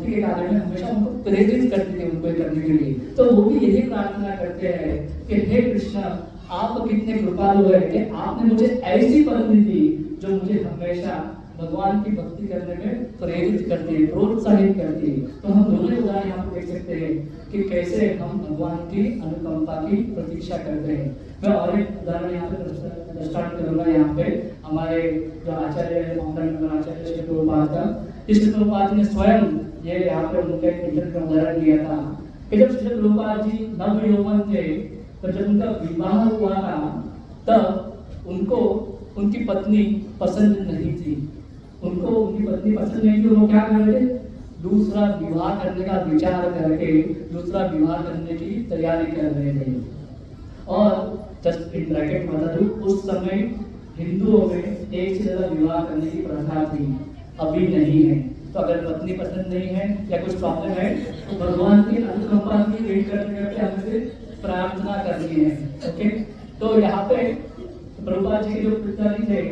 के कार्य में हमेशा उनको प्रेरित करती थी, उनको करने के लिए। तो वो भी यही प्रार्थना करते हैं कि हे कृष्ण, आप कितने कृपालु है कि आपने मुझे ऐसी पत्नी दी जो मुझे हमेशा भगवान की भक्ति करने में प्रेरित करती है, प्रोत्साहित करती है। तो हम दोनों उदाहरण यहाँ पे देख सकते हैं कि कैसे हम भगवान की अनुकंपा की प्रतीक्षा करते हैं। मैं और एक उदाहरण यहाँ पे स्टार्ट करूंगा। यहाँ पे हमारे जो आचार्य है, फाउंडर मेंबर आचार्य श्री प्रभुपाद का, श्री प्रभुपाद ने स्वयं ये यहाँ पे उनका एक इंटरव्यू में उदाहरण दिया था कि जब श्री प्रभुपाद जी नव यौवन थे, तो जब उनका विवाह हुआ था तब उनको उनकी पत्नी पसंद नहीं थी। उनको उनकी पत्नी पसंद नहीं थी, वो क्या कर रहे थे? दूसरा विवाह करने का विचार करके दूसरा विवाह करने की तैयारी कर रहे थे। और जस्ट इन ब्रैकेट बता दूं, उस समय हिंदुओं में एक से ज्यादा विवाह करने की प्रथा थी, अभी नहीं है। तो अगर पत्नी पसंद नहीं है या कुछ प्रॉब्लम है तो भगवान की अनुकंपा की वेट करते करते हमें प्रार्थना करनी है। ओके, तो यहाँ पे प्रभुपाद जी के जो पिताजी थे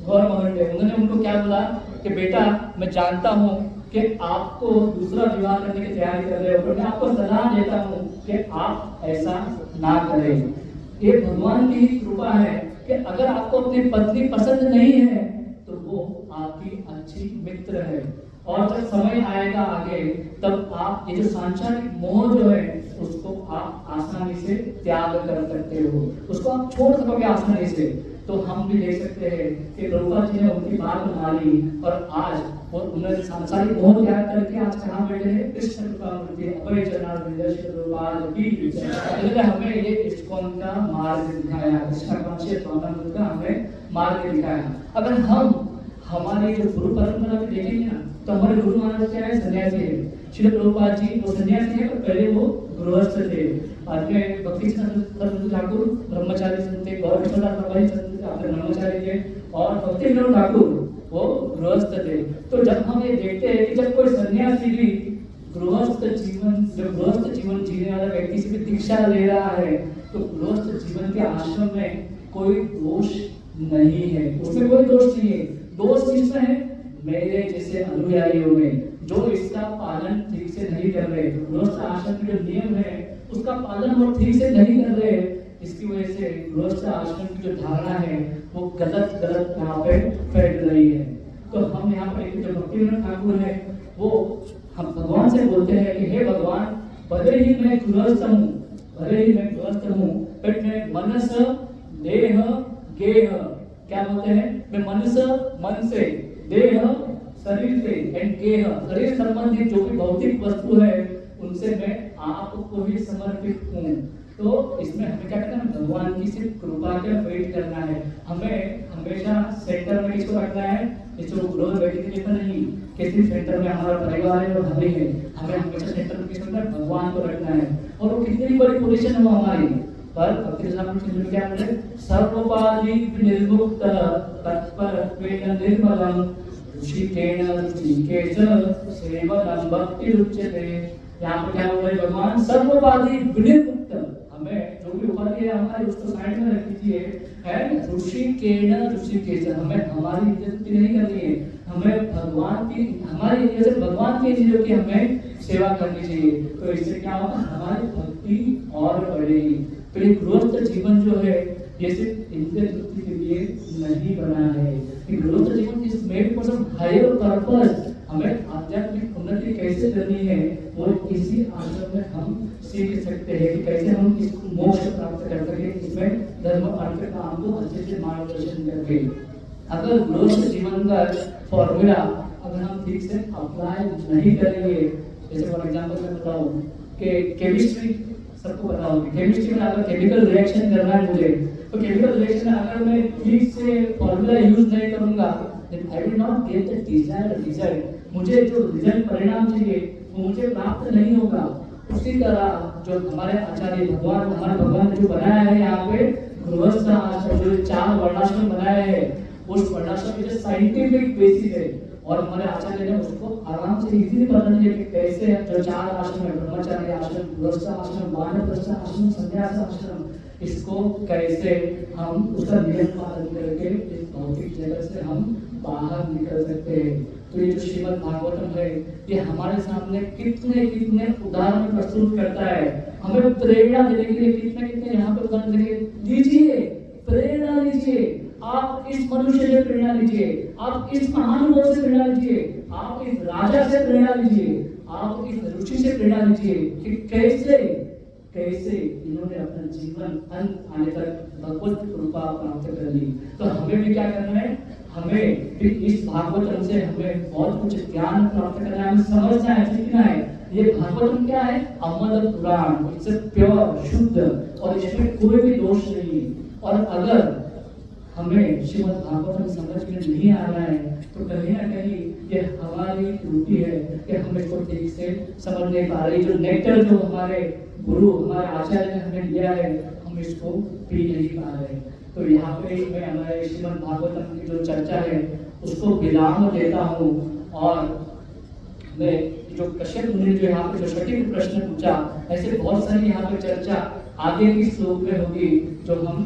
गौर मोहन थे, उन्होंने उनको क्या बोला कि बेटा, मैं जानता हूँ कि आपको दूसरा विवाह करने की तैयारी कर रहे हो, तो मैं आपको सलाह देता हूँ कि आप ऐसा ना करें। ये भगवान की ही कृपा है कि अगर आपको अपनी पत्नी पसंद नहीं है तो वो आपकी अच्छी मित्र है। और जब समय आएगा आगे तब आप ये जो सांसारिक मोह जो है उसको आप आसानी से त्याग कर सकते हो, उसको आप छोड़ सकोगे आसानी से। तो हम भी देख सकते हैं कि प्रभुपाद जी ने उनकी बात मानी और आज वो उन्होंने सांसारिक मोह त्याग करके आज कहाँ बैठे हैं? कृष्ण कृपा मूर्ति अभय चरणारविंद श्री प्रभुपाद की जय। इन्होंने हमें ये इस्कॉन का मार्ग दिखाया, कृष्ण कॉन्शियस भावनामृत का हमें मार्ग दिखाया। अगर हम हमारे जो गुरु परंपरा में देखेंगे ना तो हमारे गुरु महाराज क्या है? सन्यासी है। श्री प्रभुपाद जी वो सन्यासी है पर पहले वो गृहस्थ थे। बाद में भक्ति चंद्र ठाकुर ब्रह्मचारी संत थे, गौर किशोर संत अपने ब्रह्मचारी थे और भक्ति विनोद ठाकुर वो गृहस्थ थे। तो जब हम ये देखते हैं कि जब कोई सन्यासी भी गृहस्थ जीवन जीने वाला व्यक्ति से भी दीक्षा ले रहा है तो गृहस्थ जीवन के आश्रम में कोई दोष नहीं है, उसमें कोई दोष नहीं है। दोष किसमें है? मेरे जैसे अनुयायियों में जो इसका पालन ठीक से नहीं कर रहे, गृहस्थ आश्रम के जो नियम है उसका पालन वो ठीक से नहीं कर रहे, इसकी वजह से गृहस्थ आश्रम की जो धारणा है वो गलत यहाँ पे फैल रही है। तो हम यहाँ पर जो भक्ति विनोद ठाकुर है वो हम भगवान से बोलते हैं कि हे भगवान, भले ही मैं गृहस्थ हूँ बट मैं मनस देह गेह, क्या बोलते हैं? मैं मन से, देह शरीर से एंड गेह शरीर संबंधित जो भी भौतिक वस्तु है उनसे मैं आपको ही समर्पित हूँ। तो इसमें हमें क्या करना है? भगवान की सिर्फ कृपा का वेट करना है। हमें हमेशा सेंटर में किसको रखना है? इसको ग्रोथ व्यक्ति के लिए तो नहीं कि सिर्फ सेंटर में हमारा परिवार है और हम ही है। हमें हमेशा सेंटर में किसको रखना है? भगवान को रखना है। और वो कितनी बड़ी पोजीशन है वो हमारी, पर भक्ति सामने क्या बोले? सर्वोपाधि निर्मुक्त तत्पर निर्मलम ऋषिकेण ऋषिकेश सेवनम भक्ति रुच्यते। यहाँ पे क्या बोल रहे भगवान? सर्वोपाधि विनिर्मुक्त, हमें जो भी उपाधि है हमारी उसको साइड में रख दीजिए, है ऋषिकेण ऋषिकेश, हमें हमारी इज्जत नहीं करनी है, हमें भगवान की हमारी इज्जत भगवान की चीजों की हमें सेवा करनी चाहिए। तो इससे क्या होगा? हमारी भक्ति और बढ़ेगी। तो ये गृहस्थ जीवन जो है ये सिर्फ इंद्रिय तृप्ति के लिए नहीं बना है। गृहस्थ जीवन is made for some higher purpose. हमें आध्यात्मिक उन्नति कैसे करनी है वो इसी आश्रम में हम सीख सकते हैं कि कैसे हम इस मोक्ष प्राप्त कर सके, इसमें धर्म अर्थ काम को अच्छे से मार्गदर्शन करके। अगर गृहस्थ जीवन का फॉर्मूला अगर हम ठीक से अप्लाई नहीं करेंगे, जैसे फॉर एग्जांपल मैं बताऊं कि केमिस्ट्री सबको पता होगी, केमिस्ट्री में अगर केमिकल रिएक्शन करना है मुझे तो केमिकल रिएक्शन अगर मैं ठीक से फॉर्मूला यूज नहीं करूंगा then I will not get the desired result. मुझे जो रिजल्ट परिणाम चाहिए वो मुझे प्राप्त नहीं होगा। उसी तरह जो हमारे आचार्य भगवान हमारे भगवान ने जो बनाया है यहाँ पे गृहस्थ आश्रम, जो 4 वर्णाश्रम बनाया है उस वर्णाश्रम की जो साइंटिफिक बेसिस है और हमारे आचार्य ने उसको आराम से इजीली बता दिया कि कैसे जो 4 आश्रम है, ब्रह्मचार्य आश्रम, गृहस्थ आश्रम, वानप्रस्थ आश्रम, संन्यास आश्रम, इसको कैसे हम उसका नियम पालन करके इस भौतिक जगत से हम बाहर निकल सकते हैं। तो ये जो श्रीमद् भागवतम है ये हमारे सामने कितने कितने उदाहरण प्रस्तुत करता है, हमें प्रेरणा देने के लिए कितने कितने यहाँ पे उदाहरण दीजिए, प्रेरणा लीजिए। आप इस मनुष्य से प्रेरणा लीजिए, आप इस महानुभाव से प्रेरणा लीजिए, आप इस राजा से प्रेरणा लीजिए, आप इस ऋषि से प्रेरणा लीजिए कि कैसे कैसे इन्होंने अपना जीवन अंत आने तक भगवत कृपा प्राप्त कर ली। तो हमें भी क्या करना है? हमें भी इस भागवतम से हमें बहुत कुछ ज्ञान प्राप्त करना है, हमें समझना है, सीखना है। ये भागवतम क्या है? अमर पुराण, इट्स प्योर, शुद्ध और इसमें कोई भी दोष नहीं। और अगर हमें श्रीमद् भागवतम समझ में नहीं आ रहा है तो कहीं ना कहीं ये हमारी त्रुटि है कि हम इसको ठीक से समझ नहीं पा रहे। जो नेक्टर जो हमारे गुरु हमारे आचार्य ने हमें दिया है हम इसको पी नहीं पा रहे। तो यहाँ पे मैं हमारे श्रीमद् भागवतम की जो चर्चा है उसको विराम देता हूँ और मैं जो कश्यप मुनि जो यहाँ पे जो सटीक प्रश्न पूछा, ऐसे बहुत सारी यहाँ पे चर्चा आगे की श्लोक में होगी जो हम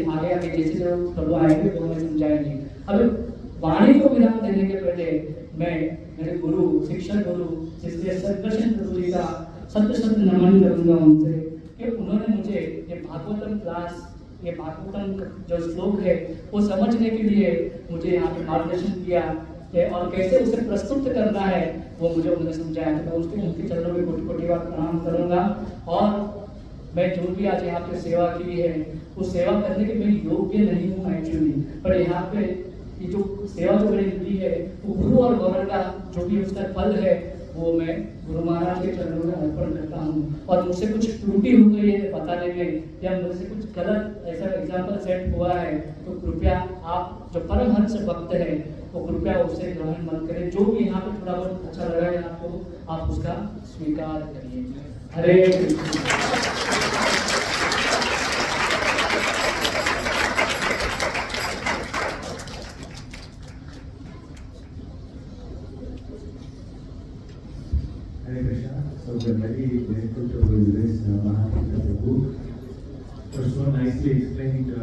आगे आगे जैसे जो प्रभु आएंगे वो हमें समझाएंगे। अब वाणी को विराम देने के पहले मैं मेरे गुरु शिक्षक गुरु श्री सददर्शन प्रभु जी का सत्य नमन करूंगा उनसे कि उन्होंने मुझे ये भागवतम क्लास ये भागवतम जो श्लोक है वो समझने के लिए मुझे यहाँ पे मार्गदर्शन किया और कैसे उसे प्रस्तुत करना है वो मुझे उन्होंने समझाया। तो मैं उनके चरणों में कोटि कोटि बार प्रणाम करूँगा। और मैं जो भी आज यहाँ पे सेवा की है उस सेवा करने के मैं योग्य नहीं हूँ एक्चुअली, पर यहाँ पे ये जो सेवा जो मैंने दी है वो गुरु और गौरव का जो भी उसका फल है वो मैं गुरु महाराज के चरणों में अर्पण करता हूँ। और मुझसे कुछ त्रुटि हो गई है बताने में या मुझसे कुछ गलत ऐसा एग्जाम्पल सेट हुआ है तो कृपया आप जो परमहंस भक्त है वो कृपया उससे ग्रहण मत करें। जो भी यहाँ पे थोड़ा बहुत अच्छा लगा है आपको आप उसका स्वीकार करिए। हरे Krishna. Hare Krishna. So we're very grateful to this Mahaprabhu for so nicely explaining to us.